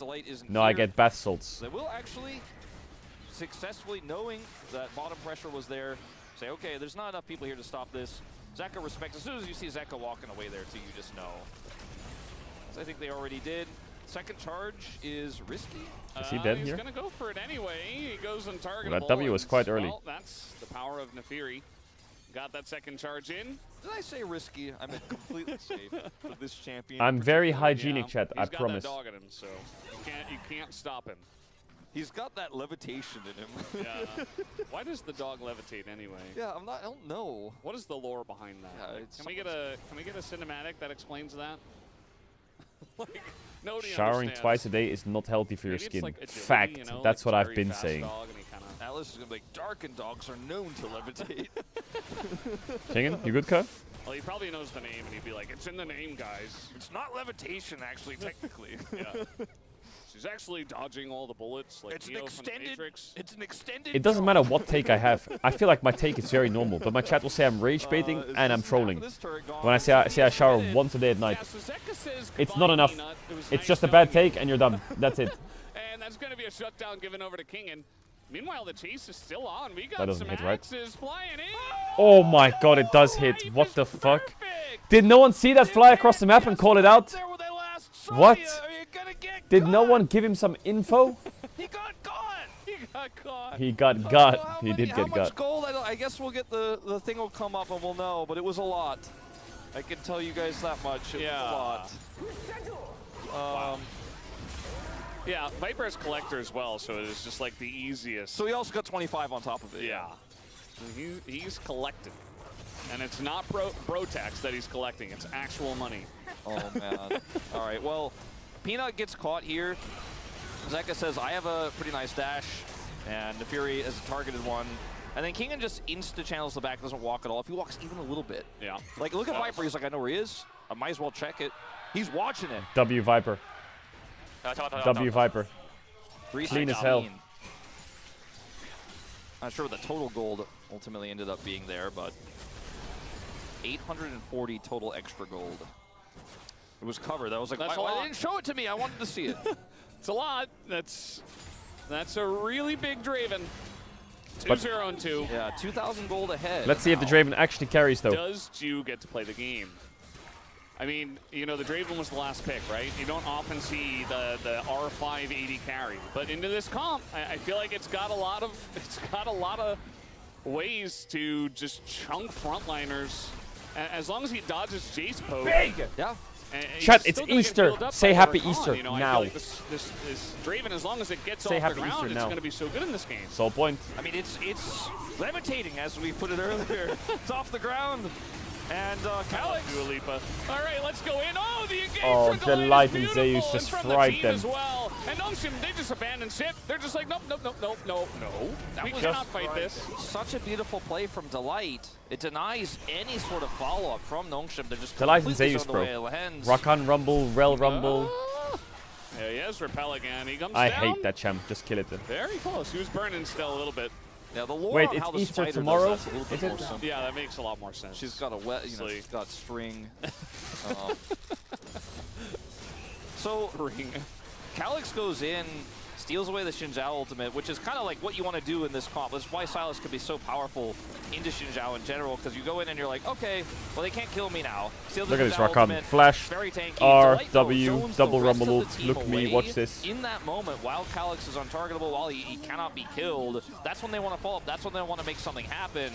Delight isn't No, here. I get bath salts. They will actually successfully, knowing that bottom pressure was there, say, okay, there's not enough people here to stop this. Zeka respects. As soon as you see Zeka walking away there, too, you just know. as I think they already did. Second charge is risky. Is he dead he's here? Gonna go for it anyway. He goes untargetable. That W was quite early. Well, that's the power of Nefiri. Got that second charge in. Did I say risky? I meant completely safe for this champion. I'm very hygienic, chat. I promise. He's got that dog in him, so you can't stop him. He's got that levitation in him. Yeah. Why does the dog levitate anyway? Yeah, I don't know. What is the lore behind that? Yeah, Like, can we get a cinematic that explains that? Like, nobody Showering understands. twice a day is not healthy for your Maybe it's skin. like agility, Fact. you know, That's like what a I've very been fast saying. dog and he kinda Alice is gonna be like, darkened dogs are known to levitate. Kingen, you good, Ka? Well, he probably knows the name, and he'd be like, "It's in the name, guys." It's not levitation, actually, technically. Yeah. She's actually dodging all the bullets, like It's an Neo from the extended. Matrix. It's an extended. It doesn't matter what take I have. I feel like my take is very normal, but my chat will say I'm rage baiting and I'm trolling. When I say I shower once a day at night. Yeah, so Zeka says It's goodbye, not enough. Peanut. It was It's nice just a knowing bad you. take and you're done. That's it. And that's going to be a shutdown given over to Kingen. Meanwhile, the chase is still on. We That got doesn't some hit, right? axes flying in. Oh my god, it does hit. What the fuck? Did no one see that fly across the map and call it out? What? Did no one give him some info? He got caught. He got caught. He got got. He did How get much got. gold? I guess we'll get the thing will come up and we'll know, but it was a lot. I can tell you guys that much. It was a lot. Yeah, Viper is collector as well, so it is just like the easiest. So he also got 25 on top of it. Yeah. He's collecting. And it's not bro tax that he's collecting, it's actual money. Oh, man. All right, well, Peanut gets caught here. Zeka says, I have a pretty nice dash, and the Fury is a targeted one. And then Kingen just insta-channels the back, doesn't walk at all. If he walks even a little bit. Yeah. Like, look at Viper. He's like, I know where he is. I might as well check it. He's watching it. W Viper. W Viper. Clean as hell. Not sure what the total gold ultimately ended up being there, but 840 total extra gold. It was covered. I was like, why they didn't show it to me? I wanted to see it. It's a lot. That's a really big Draven. 2-0-2. Yeah, 2,000 gold ahead. Let's see if the Draven actually carries, though. Does Ju get to play the game? I mean, you know, the Draven was the last pick, right? You don't often see the R5 AD carry, but into this comp, I feel like it's got a lot of ways to just chunk frontliners. As long as he dodges Jace poke. Big! Yeah. Chat, it's Easter. Say happy Easter you know, now. I feel like this Draven, as long as it gets Say off happy the ground, Easter it's now. going to be so good in this game. Sole point. I mean, it's levitating, as we put it earlier. It's off the ground. And Calyx. Dua Lipa. All right, let's go in. Oh, the engagement. Oh, the light and beautiful Zeus just and from the fried team them. As well. And Nongshim, they just abandoned ship. They're just like, nope. We cannot fight this. Such a beautiful play from Delight. It denies any sort of follow-up from Nongshim. They're just Delight and completely Zeus, thrown bro. away Lehens. Rakan Rumble, Rel Rumble. There he is, Repel again. He comes I down. hate that champ. Just kill it. Very close. He was burning still a little bit. Yeah, the lore Wait, on it's how the Easter spider tomorrow? does that's a little Is bit it? more simple. Yeah, that makes a lot more sense. She's got a wet, you know, she's got string. So Calyx goes in, steals away the Xin Zhao ultimate, which is kind of like what you want to do in this comp. That's why Sylas could be so powerful into Xin Zhao in general, because you go in and you're like, okay, well, they can't kill me now. Steal the Look at Xin this Zhao Rakan. ultimate, Flash, very tanky. R, Delight, though, W, zones the double rest of rumble. the team Look me, away. watch this. In that moment, while Calyx is untargetable, while he cannot be killed, that's when they want to follow up. That's when they want to make something happen.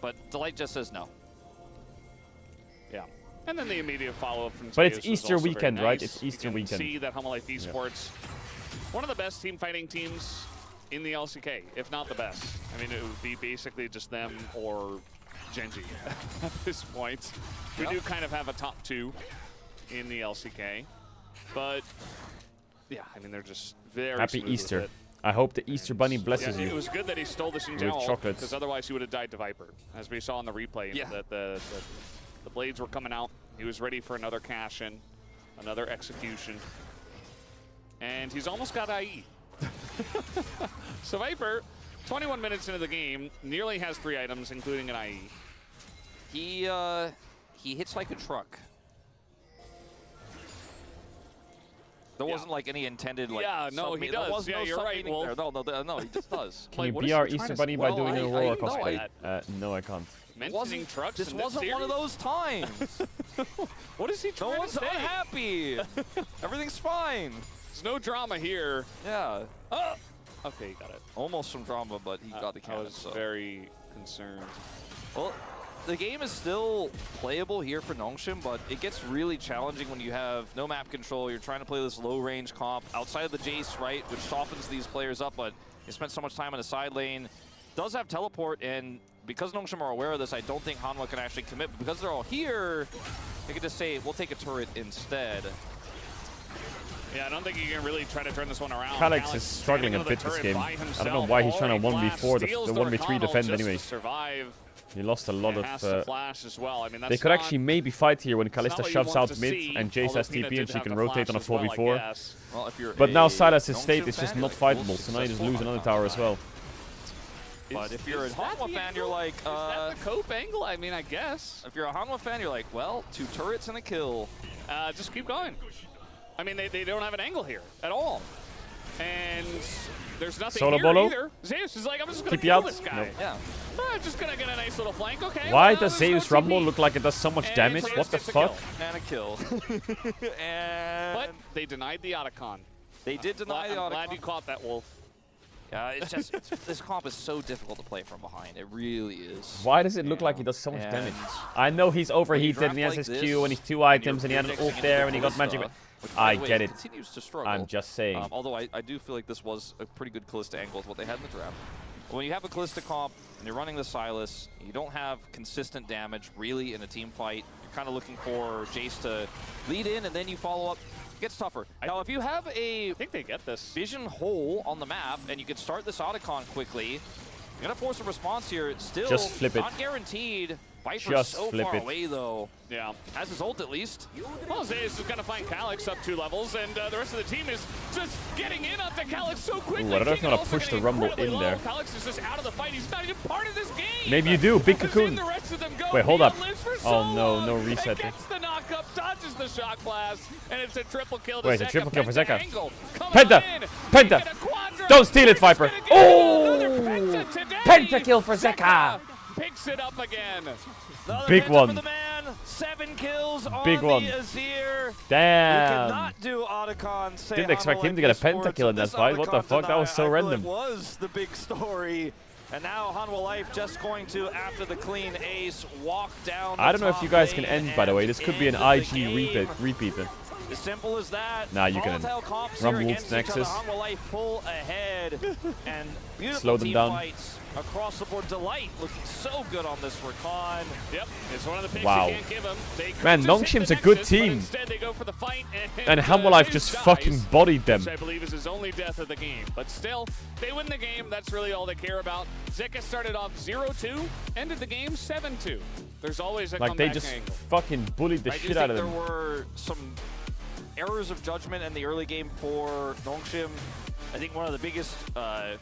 But Delight just says no. Yeah. And then the immediate follow-up from But it's Zeus was Easter also very weekend, right? nice. It's Easter you can weekend. See that Humble Life Esports, one of the best team fighting teams in the LCK, if not the best. I mean, it would be basically just them or Genji at this point. We do kind of have a top two in the LCK, but yeah, I mean, they're just very Happy smooth Easter. with it. I hope the Easter Bunny blesses Yeah, you. it was good that he stole the Xin With Zhao chocolates. because otherwise he would have died to Viper, as we saw in the replay. You know, that the blades were coming out. He was ready for another cash-in, another execution, and he's almost got IE. So Viper, 21 minutes into the game, nearly has 3 items, including an IE. He hits like a truck. There wasn't like any intended like. Yeah, no, he does. There was Yeah, no you're right, sub-meaning Wolf. there. No, he just does. Can Like, you what be is our he trying Easter to Bunny by Well, doing I an Aurora know cosplay? that. No, I can't. Mentioning trucks This in this wasn't one of series? those times. What is he trying No one's to say? unhappy. Everything's fine. There's no drama here. Yeah. Oh! Okay, you got it. Almost some drama, but he got the I cannon. was So. very concerned. Well, the game is still playable here for Nongshim, but it gets really challenging when you have no map control. You're trying to play this low-range comp outside of the Jace, right, which softens these players up, but they spent so much time in the side lane. Does have teleport, and because Nongshim are aware of this, I don't think Hanwha can actually commit, but because they're all here, they could just say, we'll take a turret instead. Yeah, I don't think you can really try to turn this one around. Calyx is struggling a bit this game. I don't know why he's trying to 1v4 the 1v3 defend anyway. He lost a lot of... flash as well. I mean, they could actually maybe fight here when Kalista shoves out mid and Jace has TP and she can rotate on a 4v4. Well, if you're But now Sylas' Nongshim state is fan, just you're not like, fightable, well, so now you just lose another tower as well. But if you're a Hanwha fan, you're like, Is that the cope angle? I mean, I guess. if you're a Hanwha fan, you're like, well, 2 turrets and a kill. Just keep going. I mean, they don't have an angle here at all. And there's nothing Solo here bolo? either. Zeus is like, I'm just going to TP kill out? this guy. Nope. Yeah. I'm just going to get a nice little flank. Okay. Why well, does there's no Zeus Rumble TP. look like it does so much And damage? Zeus What the gets a fuck? kill. And a kill. And But they denied the Otacon. they did deny the I'm glad Otacon. you caught that, Wolf. Yeah, it's just this comp is so difficult to play from behind. It really is. Why does it look like he does so much And damage? I know he's overheated and he has draft his like Q and this, he's 2 items and he had you're an ult mixing there into and he got magic. Kalista, which, by I the way, get it. continues to struggle. I'm just saying. Although I do feel like this was a pretty good Kalista angle with what they had in the draft. When you have a Kalista comp and you're running the Sylas, you don't have consistent damage really in a team fight. You're kind of looking for Jace to lead in and then you follow up. It gets tougher. Now, if you have a I think they get this. vision hole on the map and you can start this Otacon quickly, you're going to force a response here. It's still Just flip it. not guaranteed. Viper's Just so flip far it. away, though. Yeah. Has his ult, at least. Well, Zeus is going to find Calyx up 2 levels, and the rest of the team is just getting in onto Calyx so quickly. Ooh, I don't know if you want to King push also the Rumble getting in there. incredibly low. Calyx is just out of the fight. He's not even part of this game. Maybe you do. Big Because cocoon. then the rest of them go. Wait, hold Neon up. lives for so Oh no, long, no and reset. gets the knock-up, dodges the shock blast, and it's a triple kill to Wait, it's a Zeka. triple kill for Penta Zeka. angle coming Penta! on in. Penta! They get a quadra. Don't steal it, We're just Viper. gonna get another Oh! Penta today. Penta kill for Zeka. Picks it up again. Another Big penta one. For the man. 7 kills on Big one. the Azir. You Damn. cannot do Otacon. Say Didn't expect him to get a pentakill in that fight. What the fuck? That was so random. It was the big story. And now Hanwha Life just going to, after the clean ace, walk down the I don't know if you guys can top end, lane by the way. and This could be an end the IG game. repeater. As simple as that. Nah, you can Volatile comps Rumble here ults against each other. Nexus. Hanwha Life pull ahead. And beautiful Slow them team down. fights across the board. Delight looking so good on this Rakan. Yep, it's one of the picks Wow. you can't give him. They Man, could just hit Nongshim's the a good Nexus, but team. instead they go for the fight, And Hanwha Life Zeus just dies, fucking bodied them. Which I believe is his only death of the game. But still, they win the game. That's really all they care about. Zeka started off 0-2, ended the game 7-2. There's always a Like they comeback just angle. fucking bullied the I do shit out think of them. there were some errors of judgment in the early game for Nongshim. I think one of the biggest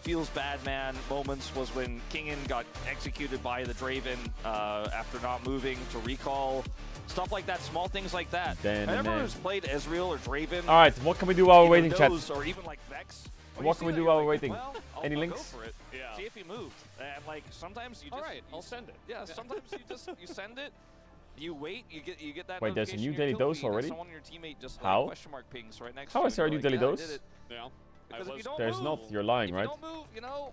feels bad man moments was when Kingen got executed by the Draven after not moving to recall. Stuff like that, small things like that. Everyone who's played Ezreal or Draven, All right, what can we do while we're waiting, chat? knows, or even like Vex. when What you can we see do that, while you're we're like, waiting? well, Any I'll links? Go for it. Yeah. See if he moved. And like sometimes you just. All right, I'll send it. Yeah, sometimes you send it. You wait, you get that. Wait, there's a notification new in your daily kill dose feed, and already? Someone on your teammate just How? like question mark pings right next How to is you. there a new Like, daily yeah, I dose? did it. Yeah. Because if you don't There's move, not. You're lying, if right? you don't move, you know,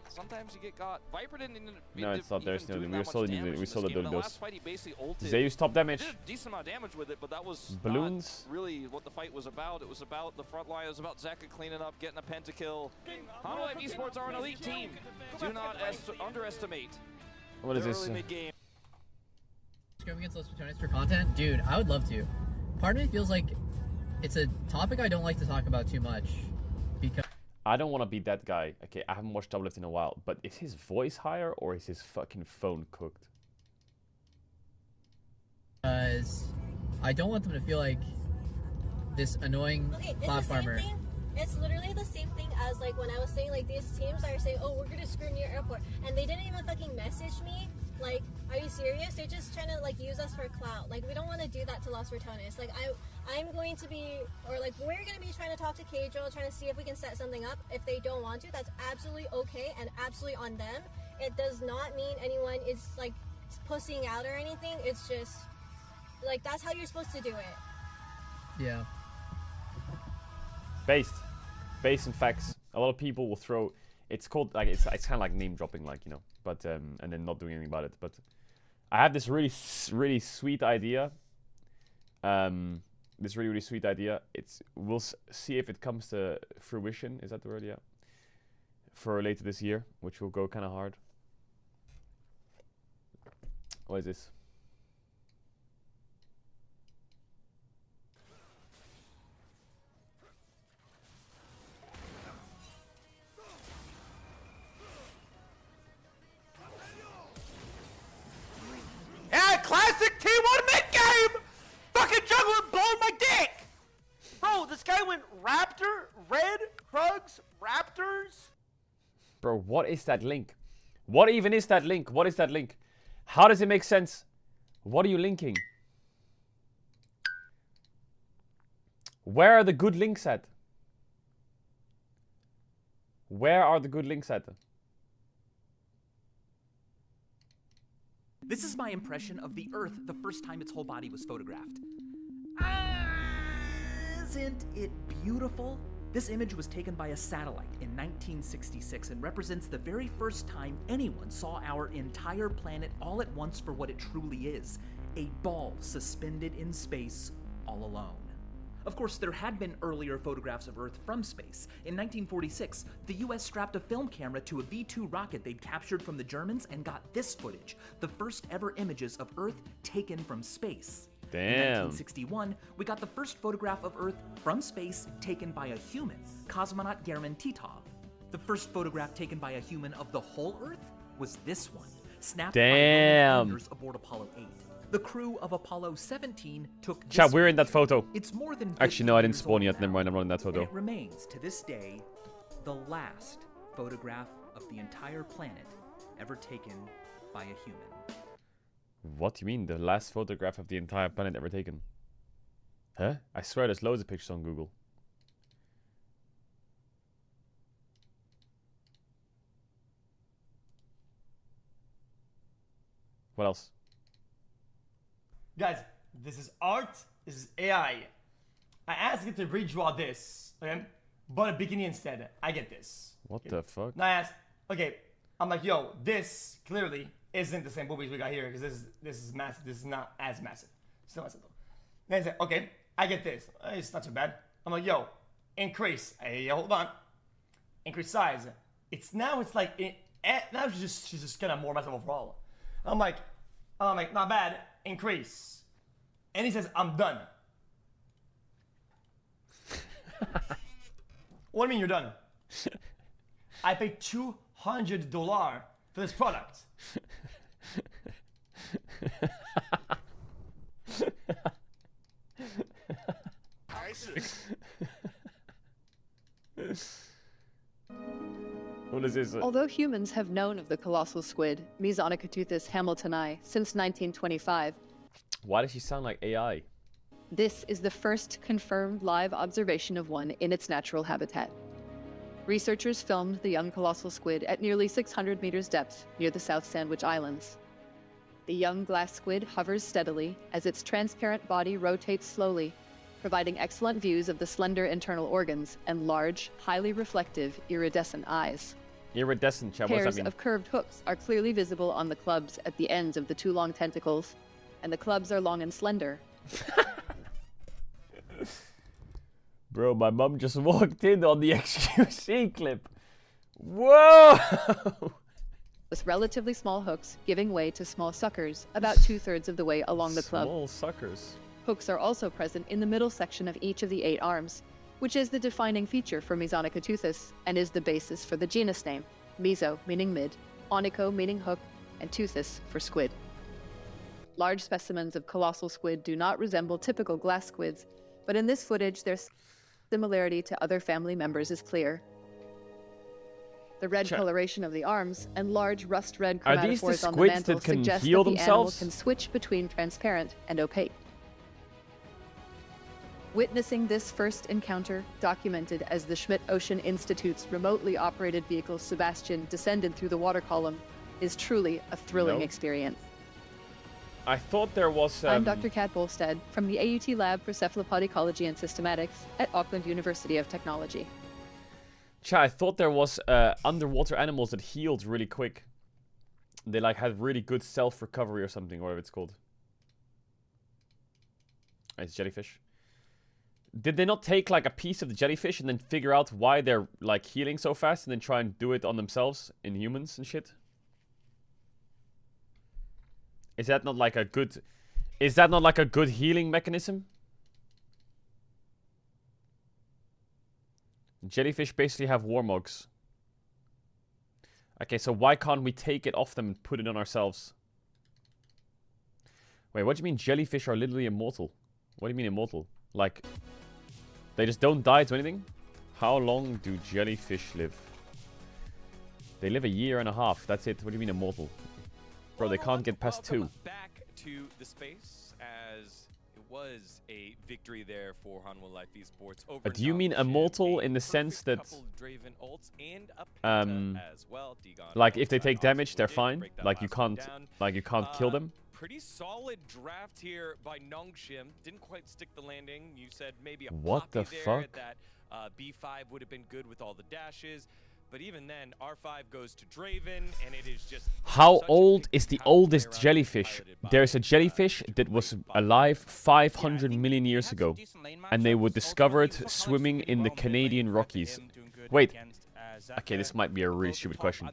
sometimes you get got. Viper didn't even. No, it's not. There's no. doing We that saw much the damage we in saw this the game. In daily the dose. last fight, he basically ulted. Zeus top damage. Did a decent amount of damage with it, but that was Balloons. not really what the fight was about. It was about the front line. It was about Zeka cleaning up, getting a pentakill. Hanwha Life Esports are an elite team. Do not underestimate. What is their this? early mid game. Scrim against Los Patrones for content? Dude, I would love to. Part of me feels like it's a topic I don't like to talk about too much because I don't want to be that guy. Okay, I haven't watched Doublelift in a while, but is his voice higher or is his fucking phone cooked? I don't want them to feel like this annoying platformer. It's literally the same thing as like when I was saying like these teams are saying, oh, we're gonna scrim your airport, and they didn't even fucking message me. Like, are you serious? They're just trying to like use us for clout. Like, we don't want to do that to Los Vertones. Like, I'm going to be, or like we're gonna be trying to talk to Caedrel, trying to see if we can set something up. If they don't want to, that's absolutely okay and absolutely on them. It does not mean anyone is like pussying out or anything. It's just Like, that's how you're supposed to do it. Yeah. Based in facts. A lot of people will throw. It's called like it's kind of like name dropping, like, you know, but and then not doing anything about it. But I have this really sweet idea. This really sweet idea. We'll see if it comes to fruition. Is that the word? Yeah. For later this year, which will go kind of hard. What is this? Yeah, classic T1 mid-game! Fucking jungler blowing my dick! Bro, this guy went Raptor, Red, Krugs, Raptors. Bro, what is that link? What even is that link? What is that link? How does it make sense? What are you linking? Where are the good links at? Where are the good links at? This is my impression of the Earth the first time its whole body was photographed. Isn't it beautiful? This image was taken by a satellite in 1966 and represents the very first time anyone saw our entire planet all at once for what it truly is, a ball suspended in space all alone. Of course, there had been earlier photographs of Earth from space. In 1946, the US strapped a film camera to a V-2 rocket they'd captured from the Germans and got this footage, the first ever images of Earth taken from space. Damn. In 1961, we got the first photograph of Earth from space taken by a human, cosmonaut German Titov. The first photograph taken by a human of the whole Earth was this one, snapped by engineers aboard Apollo 8. The crew of Apollo 17 took this Chat, we're in that photo. photo. It's more than Actually, no, I didn't spawn yet. Never mind, I'm not in that photo. And it remains, to this day, the last photograph of the entire planet ever taken by a human. What do you mean, the last photograph of the entire planet ever taken? Huh? I swear there's loads of pictures on Google. What else? Guys, this is art, this is AI. I asked it to redraw this, okay? But a bikini instead. I get this. What the fuck? Now I asked, okay, I'm like, yo, this clearly isn't the same boobies we got here because this is massive. This is not as massive. Still massive though. Then I said, okay, I get this. It's not too bad. I'm like, yo, increase. Hey, hold on. Increase size. Now it's like now she's just kind of more massive overall. I'm like, not bad. Increase. And he says, I'm done. What do you mean you're done? I paid $200 for this product. What is this? Although humans have known of the colossal squid, Mesonocotuthis hamiltoni, since 1925, Why does she sound like AI? this is the first confirmed live observation of one in its natural habitat. Researchers filmed the young colossal squid at nearly 600 meters depth near the South Sandwich Islands. The young glass squid hovers steadily as its transparent body rotates slowly, providing excellent views of the slender internal organs and large, highly reflective, iridescent eyes. Iridescent, chat, what's that Pairs mean? of curved hooks are clearly visible on the clubs at the ends of the two long tentacles, and the clubs are long and slender. Bro, my mom just walked in on the XQC clip. Whoa! With relatively small hooks giving way to small suckers about 2/3 of the way along the club. Small suckers. Hooks are also present in the middle section of each of the 8 arms, which is the defining feature for Mesonocotuthis and is the basis for the genus name, meso meaning mid, onycho meaning hook, and tuthis for squid. Large specimens of colossal squid do not resemble typical glass squids, but in this footage their similarity to other family members is clear. The red coloration of the arms and large rust-red Are these the chromatophores on the squids mantle that can suggest heal that the themselves? animal can switch between transparent and opaque. Witnessing this first encounter, documented as the Schmidt Ocean Institute's remotely operated vehicle Sebastian descended through the water column, is truly a thrilling experience. I thought there was... I'm Dr. Kat Bolstead from the AUT Lab for Cephalopod Ecology and Systematics at Auckland University of Technology. I thought there was underwater animals that healed really quick. They like had really good self-recovery or something, whatever it's called. It's jellyfish. Did they not take like a piece of the jellyfish and then figure out why they're like healing so fast and then try and do it on themselves in humans and shit? Is that not like a good... Is that not like a good healing mechanism? Jellyfish basically have warmogs. Okay, so why can't we take it off them and put it on ourselves? Wait, what do you mean jellyfish are literally immortal? What do you mean immortal? Like, they just don't die to anything? How long do jellyfish live? They live 1.5 years. That's it. What do you mean immortal? Bro, they can't get past 2. Back to the space, as it was a victory there for Hanwha Life Esports. Over Do you mean immortal in the sense that... like, if they take damage, they're fine? Like, you can't kill them? Pretty solid draft here by Nongshim. Didn't quite stick the landing. You said maybe a what the there fuck? That B5 would have been good with all the dashes. But even then, R5 goes to Draven, and it is just... How old is the oldest jellyfish? There's a jellyfish that was alive 500 million years ago. And they were discovered swimming in the Canadian Rockies. Wait. Okay, this might be a really stupid question.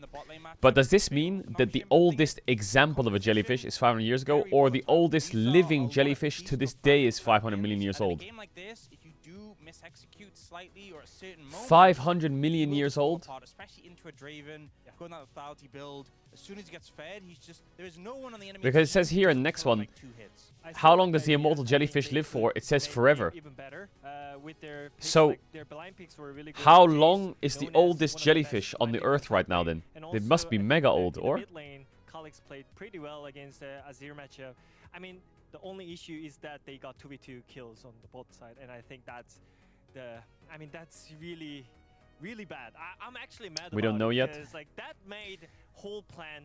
But does this mean that the oldest example of a jellyfish is 500 years ago? Or the oldest living jellyfish to this day is 500 million years old? 500 million years old? Because it says here in the next one, how long does the immortal jellyfish live for? It says forever. So, how long is the oldest jellyfish on the earth right now then? It must be mega old, or? Calyx played pretty well against the Azir matchup. I mean, the only issue is that they got 2v2 kills on the bot side, and I think that's that's really, really bad. I'm actually mad about it. We don't know yet. Because, like, that made whole plan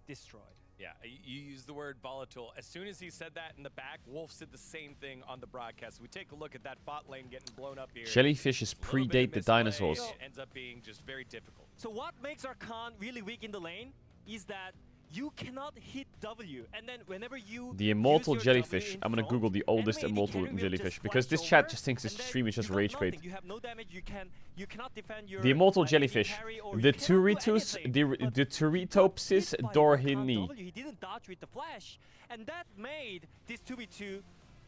destroyed. Yeah, you used the word volatile. As soon as he said that in the back, Wolf said the same thing on the broadcast. We take a look at that bot lane getting blown up here. Jellyfishes predate the dinosaurs. It ends up being just very difficult. So what makes our Khan really weak in the lane is that you cannot hit W, and then whenever you the immortal jellyfish. I'm gonna Google the oldest immortal jellyfish because this chat just thinks this stream is just rage bait. You have no damage. You cannot defend your the immortal jellyfish, the Turritus, the Turritopsis dorhini. He didn't dodge with the flash, and that made this 2v2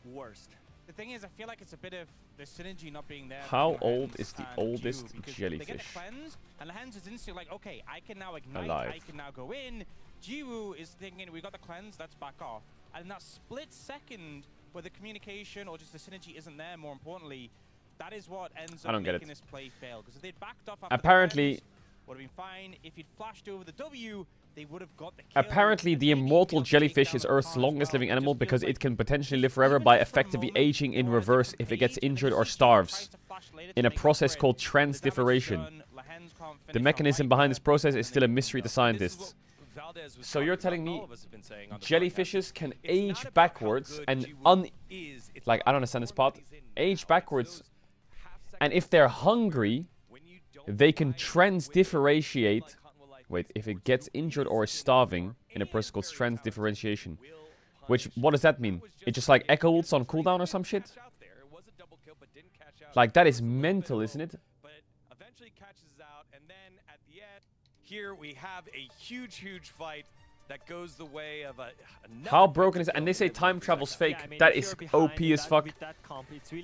worst. The thing is, I feel like it's a bit of the synergy not being there. How old is the oldest jellyfish? They get the cleanse, and Lehens is instantly like, okay, I can now ignite, I can now go in. Jiwoo is thinking, we got the cleanse, let's back off. And in that split second where the communication or just the synergy isn't there, more importantly, that is what ends up making this play fail. Because if they'd backed off after apparently, the would have been fine. If he'd flashed over the W, they would have got the kill. Apparently, the immortal jellyfish is Earth's longest living animal because it can potentially live forever by effectively aging in reverse if it gets injured or starves in a process called transdifferentiation. The mechanism behind this process is still a mystery to scientists. So you're telling me jellyfishes can age backwards and like, I don't understand this part. Age backwards, and if they're hungry, they can transdifferentiate. Wait, if it gets injured or is starving in a process called transdifferentiation. Which, what does that mean? It just like echo ults on cooldown or some shit? Like, that is mental, isn't it? Here we have a huge fight that goes the way of how broken is it? And they say time travel's fake. That is OP as fuck.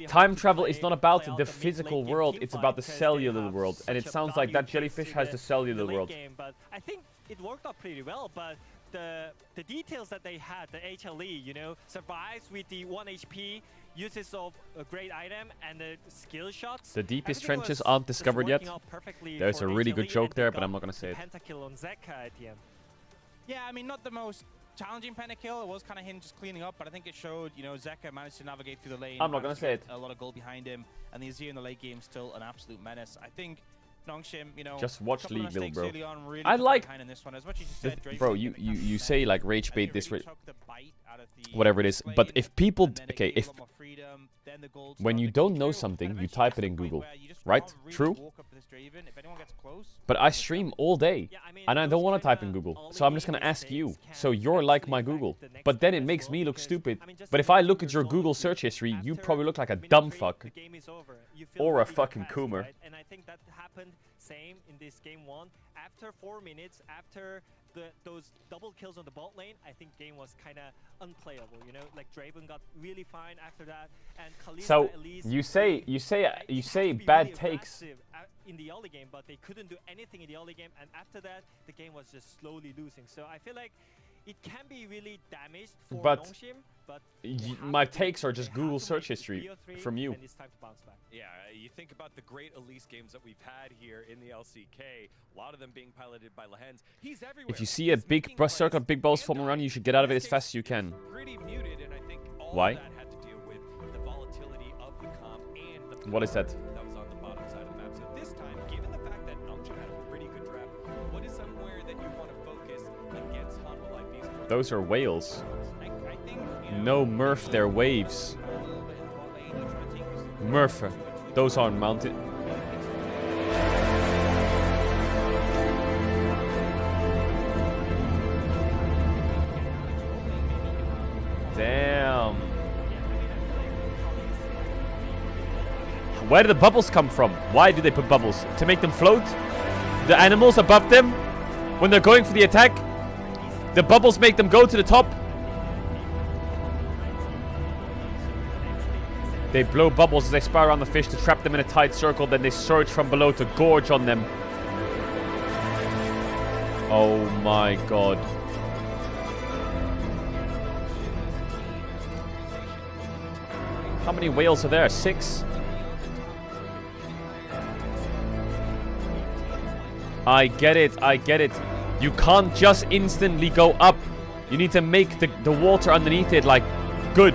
Time travel is not about the physical world, it's about the cellular world. And it sounds like that jellyfish has the cellular world. But I think it worked out pretty well, but the details that they had, the HLE, you know, survives with the 1 HP, uses of a great item, and the skill shots. The deepest trenches aren't discovered yet. There's a really good joke there, but I'm not gonna say it. Pentakill on Zekka at the end. Yeah, I mean, not the most challenging pentakill. It was kind of him just cleaning up, but I think it showed, you know, Zekka managed to navigate through the lane. I'm not gonna say it. A lot of gold behind him, and the Azir in the late game still an absolute menace. I think Nongshim, you know, Just watch League, little bro. Really I like... in this one. As much as you said, bro, you say like rage bait this... whatever it is. But if people... Okay, if... When you don't know something, you type it in Google. Right? True? But I stream all day. And I don't want to type in Google. So I'm just going to ask you. So you're like my Google. But then it makes me look stupid. But if I look at your Google search history, you probably look like a dumb fuck. Or a fucking coomer. And I think that happened same in this game 1. After 4 minutes, after those double kills on the bot lane, I think game was kind of unplayable. You know, like Draven got really fine after that, and Kalista so at least you say bad really takes in the early game, but they couldn't do anything in the early game, and after that the game was just slowly losing. So I feel like it can be really damaged for Nongshim, but my takes are just Google search history from you. And it's time to bounce back. Yeah, you think about the great Elise games that we've had here in the LCK, a lot of them being piloted by Lehens. He's everywhere. If you see a big circle of big balls forming around you, you should get out of it as fast as you can. Pretty muted, and I think all Why? of that had to deal with the volatility of the comp and the What is that? That was on the bottom side of the map. So this time, given the fact that Nongshim had a pretty good draft, what is somewhere that you want to focus against Hanwha like these? Those are whales. I think, No, Murph, they're waves. Murph, those aren't mounted. Damn. Where do the bubbles come from? Why do they put bubbles? To make them float? The animals above them? When they're going for the attack? The bubbles make them go to the top? They blow bubbles as they spiral around the fish to trap them in a tight circle, then they surge from below to gorge on them. Oh my god. How many whales are there? 6? I get it, I get it. You can't just instantly go up. You need to make the water underneath it, like, good.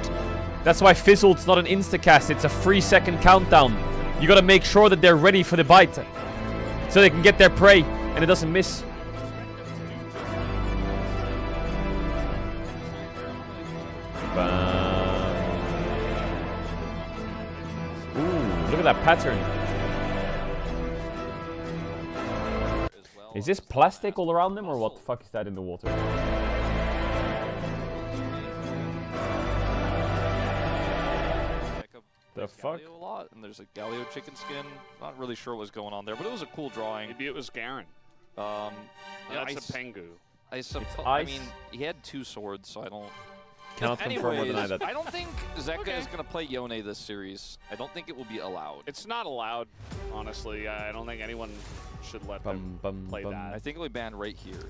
That's why Fizzled's not an instacast, it's a 3-second countdown. You gotta make sure that they're ready for the bite. So they can get their prey, and it doesn't miss. Ooh, look at that pattern. Is this plastic all around them, or what the fuck is that in the water? The fuck? A lot, and there's a Galio chicken skin. Not really sure what was going on there, but it was a cool drawing. Maybe it was Garen. Yeah, that's a Pengu. I mean, he had 2 swords, so I don't... Cannot confirm or deny that. I don't think Zeka is going to play Yone this series. I don't think it will be allowed. It's not allowed, honestly. I don't think anyone should let them play that. I think it'll be banned right here.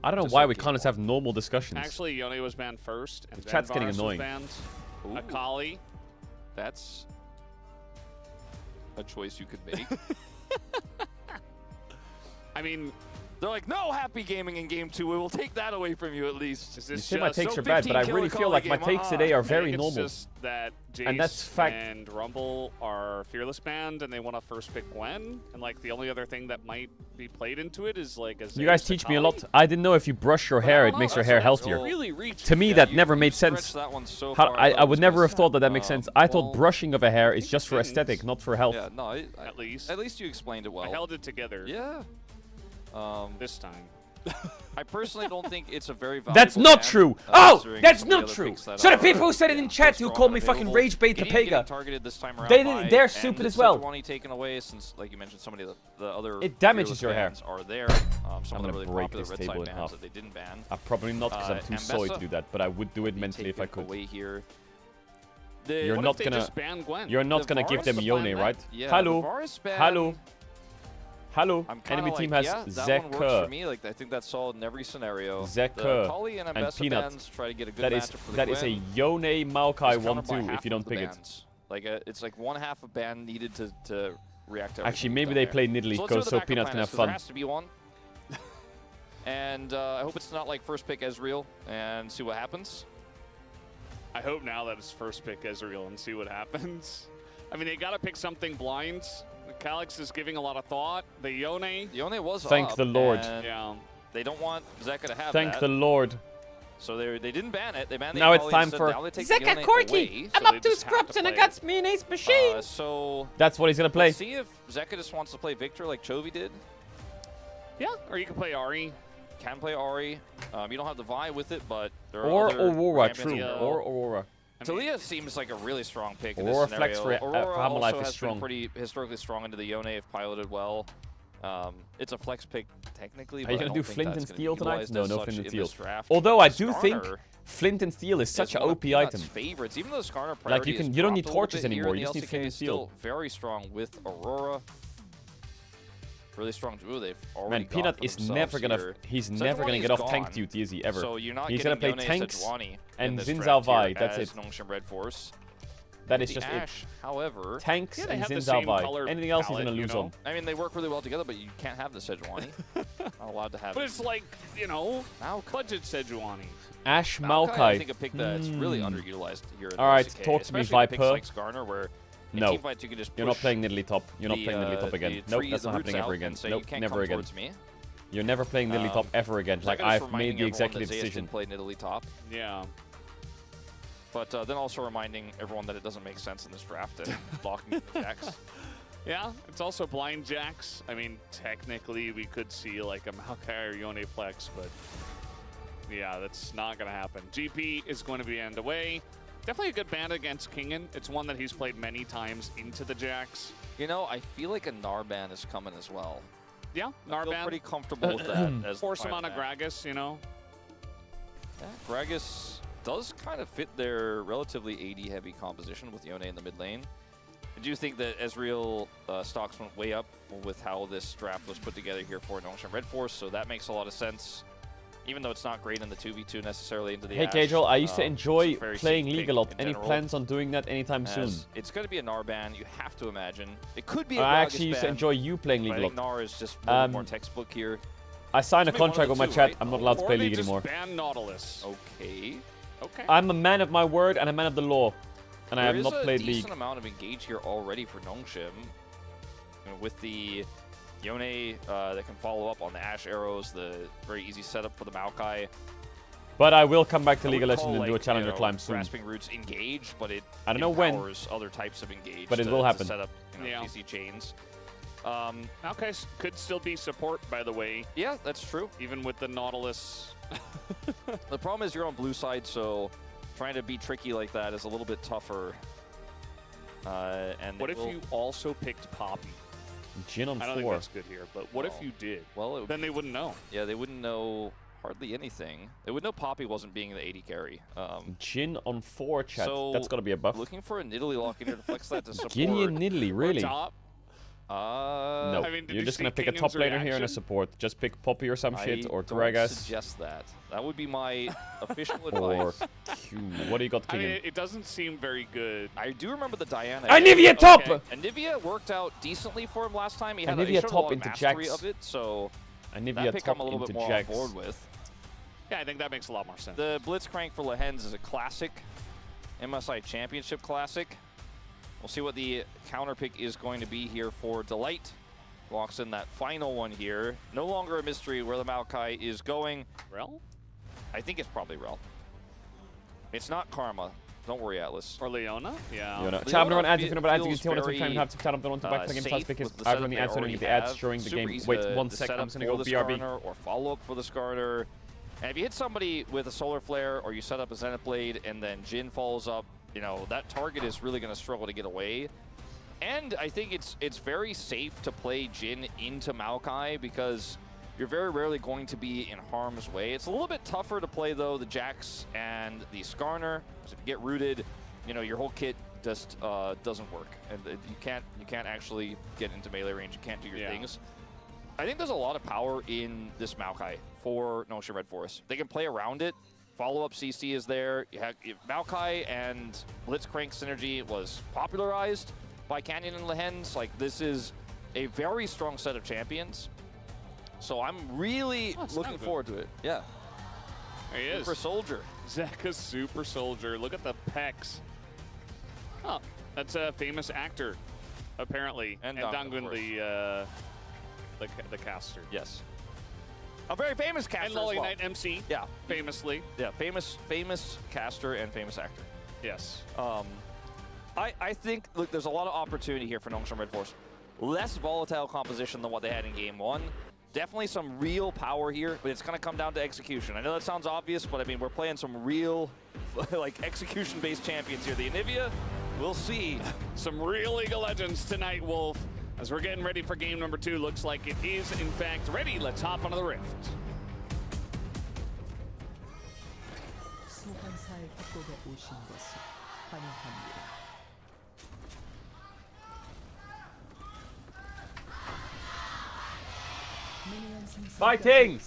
I don't know why we can't just have normal discussions. Actually, Yone was banned first, and the chat's getting annoying. Akali. That's a choice you could make. I mean, they're like, no happy gaming in game 2. We will take that away from you at least. You say my takes are bad, but I really feel like my takes today are very normal. Just that Jace and that's fact. And Rumble are fearless banned, and they want to first pick Gwen. And like the only other thing that might be played into it is like a. You guys teach me a lot. I didn't know if you brush your hair, it makes your hair healthier. To me, that never made sense. I would never have thought that makes sense. I thought brushing of a hair is just for aesthetic, not for health. Yeah, no, at least you explained it well. I held it together. Yeah. This time. I personally don't think it's a very valuable That's not ban, true! That's not true! So the people who said it in chat who called me fucking rage bait Pega, they're stupid as well. Taken away since, like you mentioned, somebody the other it damages your hair. Are there? Some I'm of the gonna really break popular this red table side in bans half. that they didn't ban. Probably not because I'm too soy to do that, but I would do it mentally if I could. Away here. You're not gonna give them Yone, right? Yeah, Hello. Hello. Hello. Enemy team has that one works for me. Like, I think that's solid in every scenario. Zeka and Peanut. Try to get a good matchup for the that is a Yone Maokai 1-2 if you don't pick it. Like it's like 1/2 a ban needed to react to. Actually, maybe they play Nidalee so Peanut can have fun. There has to be one. And I hope it's not like first pick Ezreal and see what happens. I hope now that it's first pick Ezreal and see what happens. I mean, they gotta pick something blind. Calyx is giving a lot of thought. The Yone. Yone was Thank up, the Lord. and Yeah. They don't want Zeka to have Thank that. the Lord. So they didn't ban it. They banned the Now it's Akali time instead. for Now they take the Zeka Yone Corki. away, I'm so they up 2 just have scrubs to and I play got it. mayonnaise machine. So That's what he's gonna play. let's see if Zeka just wants to play Victor like Chovy did. Yeah, or you can play Ahri. Can play Ahri. You don't have the Vi with it, but there are Or other Aurora, champions true. as well. Or Aurora. Talia seems like a really strong pick Aurora in this flex scenario. for Aurora Hammer Life also is has strong. been pretty historically strong into the Yone if piloted well. It's a flex pick technically. Are you but I going to don't do think Flint that's and gonna Steel be tonight? utilized No, as no such Flint and in Steel. this draft. Although I do think Skarner Flint and Steel is such is an one of OP Peanut's item. favorites. Even though Skarner Like, priority you can- is you don't need dropped a little torches bit here anymore, in you the just need LCK, Flint and is Steel. still very strong with Aurora. Really strong. Ooh, they've already Man, gone Peanut for is themselves never gonna. here. He's never gonna Sejuani's get off tank gone, duty, is he ever? So you're not He's gonna play getting tanks Sejuani and in this Xin draft Zhao Vi. here That's as it. Nongshim Red Force. That is The just Ashe, it. however, Tanks Yeah, they and have the Xin same Zhao Vi. color Anything else he's palette, gonna you lose know? on. I mean, they work really well together, but you can't have the Sejuani. Not allowed to have But it. it's like, you know, budget Sejuani. Ash I Maokai. think a pick that's really underutilized here in All right, LCK, talk to me, especially picks Viper. like Skarner, where in No, teamfights you can just you're not push playing Nidalee top. You're not the, playing Nidalee top the again. Nope, tree, that's the not roots happening out ever and again. say Nope, you can't never come again. towards me. You're never playing Nidalee top ever again. Like, Zeka's I've reminding made the everyone executive that Zeus decision. can play Nidalee top. Yeah. But then also reminding everyone that it doesn't make sense in this draft and blocking the Jacks. Yeah, it's also blind jacks. I mean, technically, we could see like a Maokai or Yone flex, but yeah, that's not going to happen. GP is going to be end away. Definitely a good ban against Kingen. It's one that he's played many times into the jacks. You know, I feel like a Narban is coming as well. Yeah, I feel Narban. pretty comfortable with that. As Force him the on a ban. Gragas, you know. Yeah, Gragas does kind of fit their relatively AD-heavy composition with Yone in the mid lane. I do think that Ezreal stocks went way up with how this draft was put together here for Nongshim Red Force, so that makes a lot of sense. Even though it's not great in the 2v2 necessarily into the Hey, Ashe, Caedrel, I used to it's enjoy a very playing safe League pick a lot. in Any general, plans on doing that anytime soon? as It's going to be a Gnar ban, you have to imagine. It could be a I Gragas actually used to ban, enjoy you playing League but a I think lot. Gnar is just a little more textbook here. I signed a It's gonna be one contract of with the my two, chat. right? I'm not allowed to Or play they League just anymore. ban Nautilus. Okay. Okay. I'm a man of my word and a man of the law. And I have not played There is a League. decent amount of engage here already for Nongshim. You know, with the Yone that can follow up on the Ashe arrows, the very easy setup for the Maokai. But I will come back to I League of would Legends call, and do a like, challenger you know, climb soon. Grasping Roots engage, but it I don't know when, empowers other types of engage. but it to, will to happen. set up, you know, Yeah. CC chains. Maokai could still be support, by the way. Yeah, that's true. Even with the Nautilus. The problem is you're on blue side, so trying to be tricky like that is a little bit tougher. And What if you also picked Poppy? Jin on I don't 4. think that's good here, but what if you did? Well, then they wouldn't know. Yeah, they wouldn't know hardly anything. They would know Poppy wasn't being the AD carry. Jin on 4, chat. So That's got to be a buff. Looking for a Nidalee lock in here to flex that to support. Gideon Nidalee, really? Top. No, I mean, did you're you just see going to pick a top Kingan's laner here and a reaction? support. Just pick Poppy or some shit, or don't Gragas. suggest that. That would be my official Or advice. Q. What do you got, I mean, King? it doesn't seem very good. I do remember the Diana. Anivia top! Anivia worked out decently for him last time. He had Anivia he showed a top lot of into mastery Jax. of it, so Anivia that pick top I'm a little into bit more Jax. on board with. Yeah, I think that makes a lot more sense. The Blitzcrank for Lehens is a classic, MSI Championship classic. We'll see what the counter pick is going to be here for Delight. Walks in that final one here. No longer a mystery where the Maokai is going. Rel? I think it's probably Rel. It's not Karma. Don't worry, Atlas. Or Leona? Yeah. Leona. Chat, I'm going to add fe- if you're about ads, you can feels see what I'm very, trying to have to chat up the one to back the game safe fast because with the I setup run the they ads, so I don't already need the ads have. during the Super game. easy Wait, to 1 set sec, I'm up just going to for go the BRB. Skarner or follow up for the Skarner. And if you hit somebody with a Solar Flare or you set up a Zenith Blade and then Jin follows up, you know, that target is really going to struggle to get away. And I think it's very safe to play Jin into Maokai because you're very rarely going to be in harm's way. It's a little bit tougher to play, though, the Jax and the Skarner. Because if you get rooted, you know, your whole kit just doesn't work. And you can't actually get into melee range. You can't do your things. I think there's a lot of power in this Maokai for Nongshim Red Forest. They can play around it. Follow-up CC is there. You have Maokai and Blitzcrank synergy was popularized by Canyon and Lehens. Like, this is a very strong set of champions. So I'm really looking forward to it. Yeah. There he is. Super Soldier. Zeka's Super Soldier. Look at the pecs. Oh, that's a famous actor. apparently, and Dangun the caster. Yes. A very famous caster and Lolly as well. Knight MC. Yeah. Famously. Yeah, famous caster and famous actor. Yes. I think, look, there's a lot of opportunity here for Nongshim Red Force. Less volatile composition than what they had in Game 1. Definitely some real power here, but it's going to come down to execution. I know that sounds obvious, but I mean, we're playing some real, like, execution-based champions here. The Anivia, we'll see. Some real League of Legends tonight, Wolf. As we're getting ready for game number 2, looks like it is, in fact, ready. Let's hop onto the Rift. Fighting!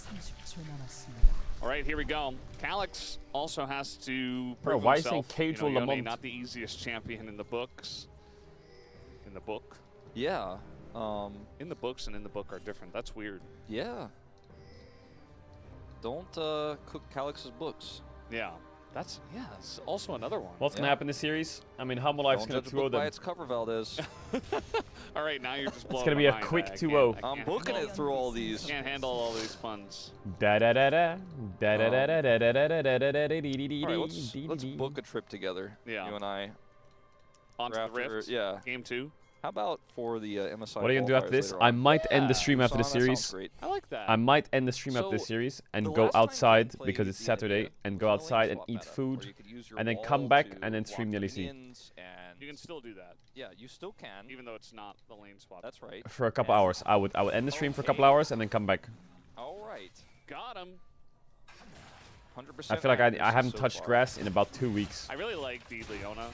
All right, here we go. Calyx also has to Bro, prove why is himself. Caedrel Yone, Lamont? not the easiest champion in the books. In the book? Yeah. In the books and in the book are different. That's weird. Yeah. Don't cook Calyx's books. Yeah. That's also another one. What's gonna happen in this series? I mean, Humble Life's Don't gonna judge a 2-0 book by them. its cover, Valdez. All right, now you're just blowing It's gonna be a my mind. quick I 2-0. can't I'm booking it through all these. Can't handle all these puns. Da da da da da da da da da da da da da da da dee All right, let's book a trip together. Yeah. You and I. Onto the Rift. Yeah. Game 2. How about for the MSI? What are you gonna do after this? I might end the stream after the series. I like that. I might end the stream after the series and go outside because it's Saturday and go outside and eat food and then come back and then stream the LEC You can still do that. Yeah, you still can. Even though it's not the lane swap. That's right. for a couple hours. I would end the stream for a couple hours and then come back. All right. Got him. 100%. I feel like I haven't touched grass in about 2 weeks. I really like the Leona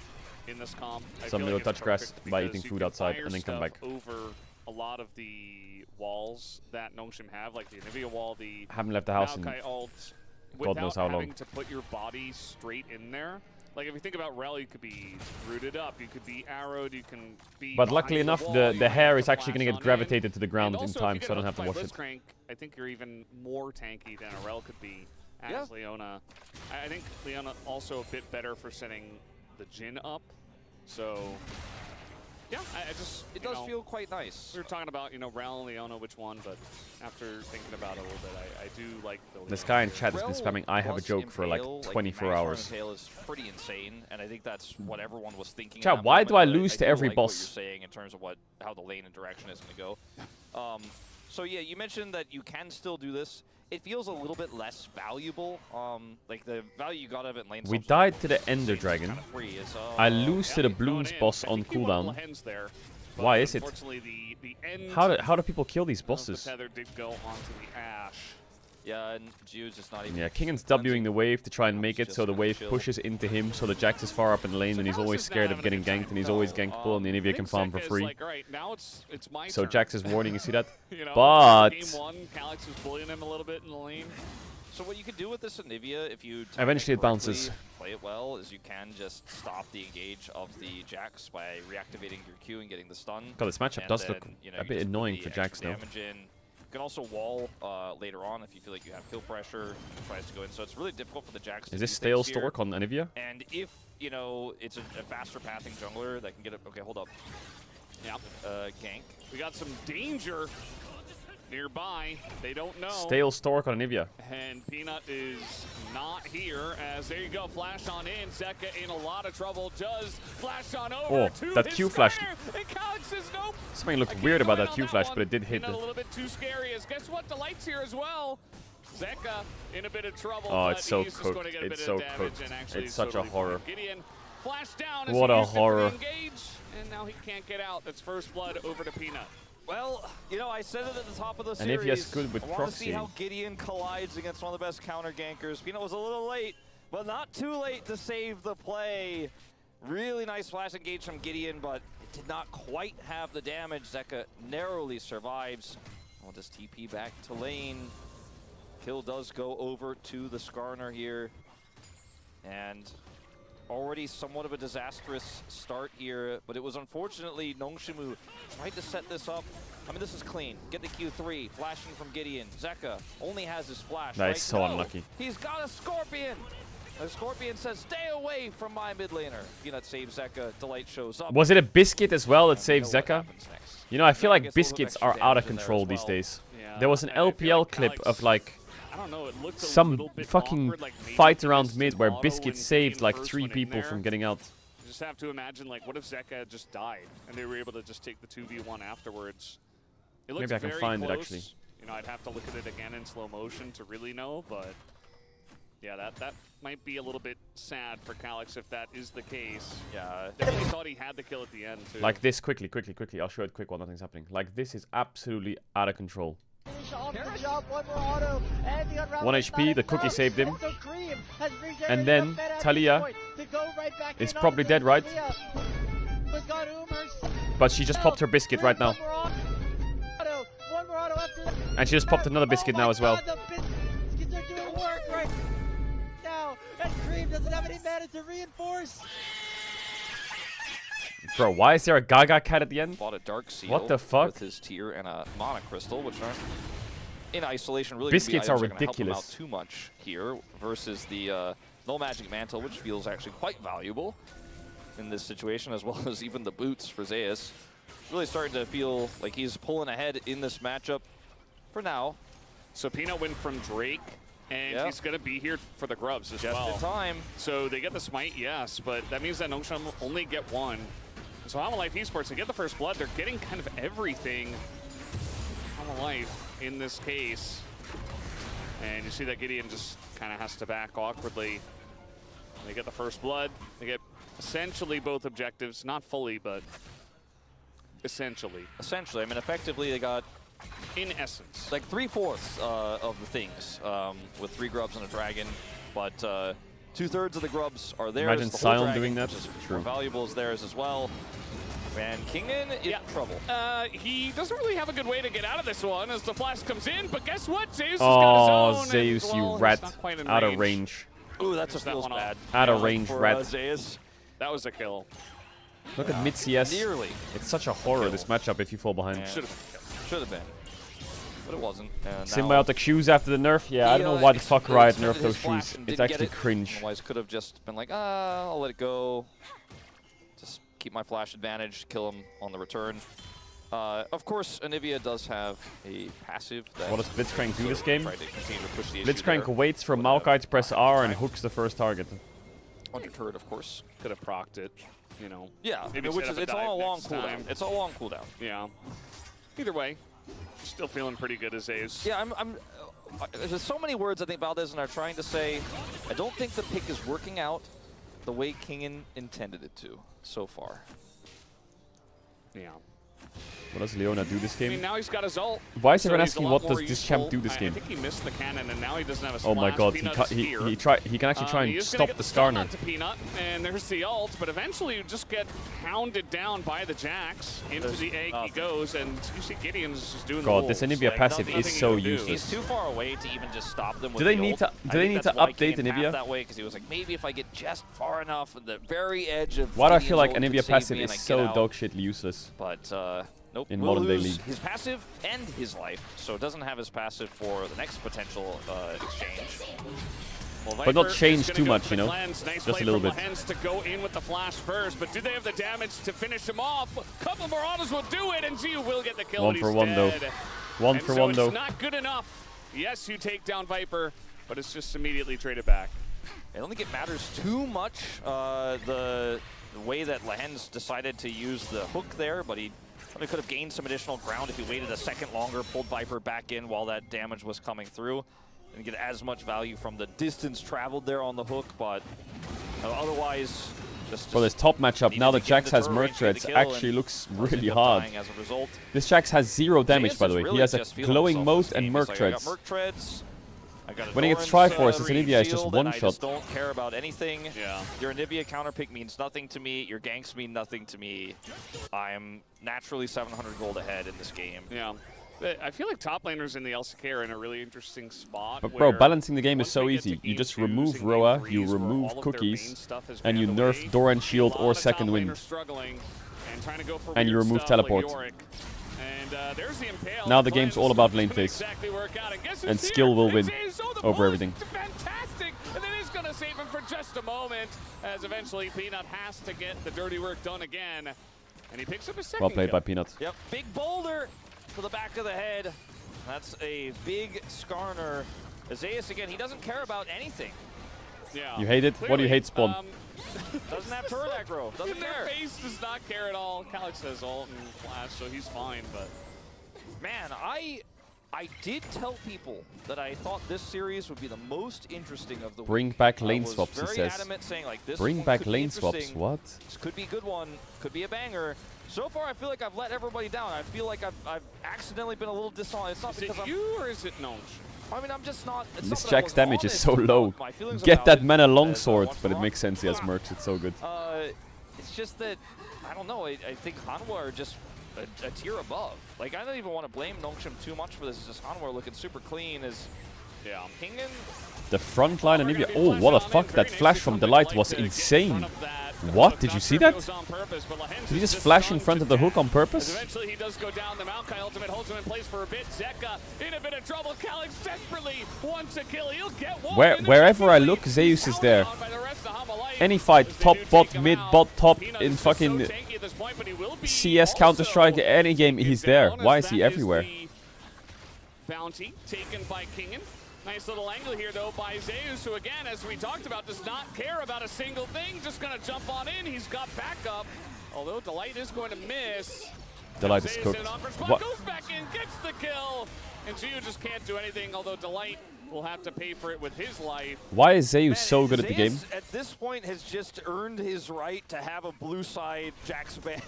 in this comp. I So I'm feel gonna like touch it's grass perfect by because eating you food can outside fire and then come stuff back. over a lot of the walls that Nongshim have, like the Anivia wall, the Haven't left the house in Maokai ult, God knows how without long. having to put your body straight in there. Like if you think about Rel, you could be rooted up, you could be arrowed, you can be. But luckily behind enough, wall, the you might hair have is to actually gonna flash get on gravitated to the And ground in also, time, if you so I get don't have to hooked by wash it. Blitzcrank, I think you're even more tanky than a Rel could be as Yeah. Leona. I think Leona also a bit better for setting the Jhin up. So yeah, I just It does feel quite nice. We were talking about Rel and Leona, which one, but after thinking about it a little bit, I do like the This Leona guy in here. chat has been spamming I have a Plus joke for like Impale, 24 Max hours. Impale is pretty insane, and I think that's what everyone was thinking. Chat, at that why do I moment, but lose to do every like boss? What you're saying in terms of how the lane interaction is going to go. So yeah, you mentioned that you can still do this. It feels a little bit less valuable. Like the value you got out of it in lane. We subs died to the Ender Dragon. kinda free. It's, I lose to the Going Bloons in. boss I on think he won cooldown. Lehens there, but Why is it? unfortunately, the end How do people kill these of bosses? The tether did go onto the Ash. Yeah, and Gio's just not even. Yeah, Kingan's Wing the wave to try and make it so the wave pushes into him so the Jax is far up in the lane and he's always scared of getting ganked and he's always gankable and the Anivia can farm for free. Like, all right, now it's my So turn. Jax is warning, you see that? But But game 1, Calyx was bullying him a little bit in the lane. So what you can do with this Anivia, if you time Eventually it correctly, bounces. play it well, is you can just stop the engage of the Jax by reactivating your Q and getting the stun. God, this matchup And does then, look you know, a you bit just put annoying the for extra Jax now. damage in. You can also wall later on if you feel like you have kill pressure. Tries to go in, so it's really difficult for the Jax. Is to this do stale things here. Stork on Anivia? And if it's a faster pathing jungler that can get it. Okay, hold up. Yeah. Gank. We got some danger nearby. They don't know. Stale Stork on Anivia. And Peanut is not here, as there you go, flash on in. Zeka in a lot of trouble, does flash on over to that his Q flash. square, and Calyx says nope. Something looked I can't weird go about in that on Q flash, one. but it did hit Peanut the... a little bit too scary, as guess what, Delight's here as well. Zeka in a bit of trouble, Oh, but it's so he's just going to cooked. get a It's bit so of damage, cooked. and actually It's such a totally horror. fine. Gideon flash down as What he a used it for the horror. engage, and now he can't get out. That's first blood over to Peanut. Well, I said it at the top of the And if series. he has good with I want to proxy. see how Gideon collides against one of the best counter gankers. Peanut was a little late, but not too late to save the play. Really nice flash engage from Gideon, but it did not quite have the damage. Zeka narrowly survives. I'll just TP back to lane. Kill does go over to the Skarner here. And already somewhat of a disastrous start here, but it was unfortunately Nongshim who tried to set this up. I mean, this is clean. Get the Q3, flashing from Gideon. Zeka only has his flash. That right? is so No, unlucky. He's got a Scorpion! The Scorpion says, stay away from my mid laner. Peanut saves Zeka. Delight shows up. Was it a Biscuit as well that saved Zeka? You know, I feel Yeah, like gets a little Biscuits extra are out of damage in there control as these well. days. Yeah, There was an I feel LPL like clip Alex- of like I don't know, it looked a some little bit fucking awkward, like maybe fight he around missed mid his where auto Biscuit when saved Kane like first 3 went in people there. from getting out. You just have to imagine, like, what if Zeka just died and they were able to just take the 2v1 afterwards? It looks Maybe I can very find it, close. actually. You know, I'd have to look at it again in slow motion to really know, but yeah, that might be a little bit sad for Calyx if that is the case. Yeah, definitely thought he had the kill at the end too. Like this, quickly. I'll show it quick while nothing's happening. Like this is absolutely out of control. 1 HP, the cookie saved him. And then Talia is probably dead, right? But she just popped her Biscuit right now. And she just popped another Biscuit now as well. Bro, why is there a Gaga cat at the end? Bought a Dark Seal. What the fuck? With his tier and a Mana Crystal, which aren't in isolation really Biscuits are gonna help him ridiculous. out too much here versus the Null Magic Mantle, which feels actually quite valuable in this situation, as well as even the boots for Zeus. Really starting to feel like he's pulling ahead in this matchup for now. So Peanut went from Drake, and Yep. he's going to be here for the grubs as Just well. in time. So they get the smite, yes, but that means that Nongshim only get one. So Alma Life Esports, they get the first blood. They're getting kind of everything Alma Life in this case. And you see that Gideon just kind of has to back awkwardly. They get the first blood. They get essentially both objectives. Not fully, but essentially. Essentially, I mean, effectively they got, in essence, like 3/4 of the things with 3 grubs and a dragon, but 2/3 of the grubs are theirs. Imagine the whole Sion dragon, doing that. which is True. more valuable, is theirs as well. And Kingdom is in trouble. He doesn't really have a good way to get out of this one as the flash comes in, but guess what? Zeus has Oh, got his own. Zeus, and, you well, rat. he's not quite in Out of range. Ooh, that's a That feels one off. bad. Out of Yeah, range, for, rat. Zeus. That was a kill. Look at mid CS. Nearly. It's such a horror, this matchup, if you fall behind. And should have been. But it wasn't. And now Symbiotic shoes after the nerf? Yeah, I don't know he, why the fuck Riot extended nerfed those his flash shoes. and It's didn't get actually it. cringe. Otherwise, could have just been like, I'll let it go. Just keep my flash advantage, kill him on the return. Of course, Anivia does have a passive. That What does Blitzcrank do this game? Try to continue to push the issue Blitzcrank there. waits for Maokai to press R and hooks the first target. Undeterred, of course. Could have procced it, you know. Yeah, Maybe which set is up a it's dive all a long next cooldown. time. It's a long cooldown. Yeah. Either way, still feeling pretty good as Zeus. Yeah, there's so many words I think Valdez and I are trying to say. I don't think the pick is working out the way Kingen intended it to so far. Yeah. What does Leona do this I game? mean, now he's got his ult. Why is so everyone he's a asking lot what does more this champ useful. do this I game? think he missed the cannon, and now he doesn't have a Oh splash. my god, Peanut is he here. can actually try He and is gonna stop get the stun Starner. onto Peanut, and there's the ult, but eventually you just get hounded down by the Jax. Into the egg he goes, and you see Gideon's just doing God, the this wolves. Anivia Like, passive nothing is he so can do. useless. He's too far away to even just stop them with Do they the need ult. to- I do think they need that's to why update Kingen Anivia? passed that way, because he was like, maybe if I get just far enough at the very edge of Why do I Gideon's feel like ult could Anivia save passive me and is I get so out. dogshit useless? But nope, In we'll modern day lose league. his passive and his life, so it doesn't have his passive for the next potential exchange. Well, But not Viper change is gonna too go much, for you the know? cleanse. Nice Just a play little from bit. Lehens to go in with the flash first, but do they have the damage to finish him off? A couple more autos will do it, and Gio will get the kill. One but for he's one, though. dead. One And for so one, though. It's not good enough. Yes, you take down Viper, but it's just immediately traded back. I don't think it matters too much the way that Lehens decided to use the hook there, but he probably could have gained some additional ground if he waited a second longer, pulled Viper back in while that damage was coming through. Didn't get as much value from the distance traveled there on the hook, but otherwise, just Well, this top matchup, needed now to that get Jax the has turret Merc range, get the Treads, kill, actually and looks ended really up hard. dying as a result. This Jax has 0 damage, Zeus by the is way. really He has a just feeling glowing himself mode this and game. Merc He's like, I got Treads. Merc Treads. I got When he gets Doran's, Triforce, his green Anivia is just shield, one and I shot. just don't care about anything. Yeah. Your Anivia counterpick means nothing to me. Your ganks mean nothing to me. I'm naturally 700 gold ahead in this game. Yeah. But I feel like top laners in the LCK are in a really interesting spot. But bro, where balancing the game is once so they get to easy. You game just 2s remove and game Roa, 3s you where all remove of their main cookies, stuff has and you banned nerf away, Doran Shield a lot or of top second laners wind. struggling and trying to go for And you weird remove stuff teleport. Like Yorick. And there's the Impale. Now the Plan game's is all about not lane gonna phase. Exactly work out. And guess who's And here? skill will It's win Zeus. Oh, the over ball is everything. fantastic. And then he's gonna save him for just a moment, as eventually Peanut has to get the dirty work done again. And he picks up his second Well played kill. by Peanut. Yep, big boulder to the back of the head. That's a big Skarner. Zeus again, he doesn't care about anything. Yeah. You hate it? What do you hate, Spawn? Doesn't have turret aggro. Doesn't In their care. face does not care at all. Calyx has ult and flash, so he's fine, but... Man, I did tell people that I thought this series would be the most interesting of the Bring week. back lane I was swaps, he very says. adamant saying, like, this Bring one back could be lane swaps, interesting. what? This could be a good one, could be a banger. So far, I feel like I've let everybody down. I feel like I've accidentally been a little dishonest. It's not Is because it you or is it Nonch? I mean, I'm just not. It's This not that I Jack's wasn't damage is honest so about low. my feelings Get about that it, mana as I longsword, want but to it makes sense he has mercs. It's so good. It's just that, I don't know, I think Hanwha are just a tier above. Like, I don't even want to blame Nongshim too much for this. It's just Hanwha looking super clean as Pingen. The front line and Nivea. Oh, what the fuck? That flash from Delight was insane. What? Did you see that? Did he just flash in front of the hook on purpose? Eventually he does go down. The Maokai ultimate holds him in place for a bit. Zeka in a bit of trouble. Calyx desperately wants a kill. He'll get one. Wherever I look, Zeus is there. Any fight, top, bot, mid, bot, top, in fucking CS, Counter-Strike, any game, he's there. Why is he everywhere? Bounty taken by Kingen. Nice little angle here, though, by Zeus, who, again, as we talked about, does not care about a single thing. Just going to jump on in. He's got backup. Although Delight is going to miss. Delight is cooked. What? Goes back in, gets the kill. And Gio just can't do anything, although Delight will have to pay for it with his life. Why is Zeus so good at the game? Zeus, at this point, has just earned his right to have a blue side Jax ban.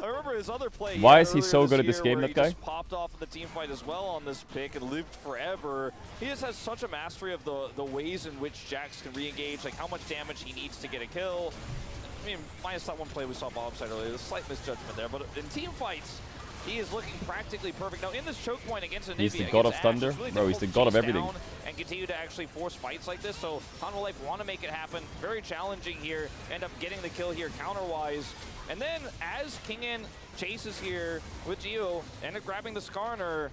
I remember his other play. Why is he so good at this game, where that guy? He just popped off of the team fight as well on this pick and lived forever. He just has such a mastery of the ways in which Jax can re-engage, like how much damage he needs to get a kill. I mean, minus that one play we saw bottom side earlier, there's a slight misjudgment there, but in team fights, he is looking practically perfect. Now, in this choke point against Anivia, He's the god of thunder. really Bro, he's the difficult god to of chase everything. down and continue to actually force fights like this. So Hanwha Life want to make it happen. Very challenging here. End up getting the kill here counter-wise. And then as Kingen chases here with Gio, end up grabbing the Skarner.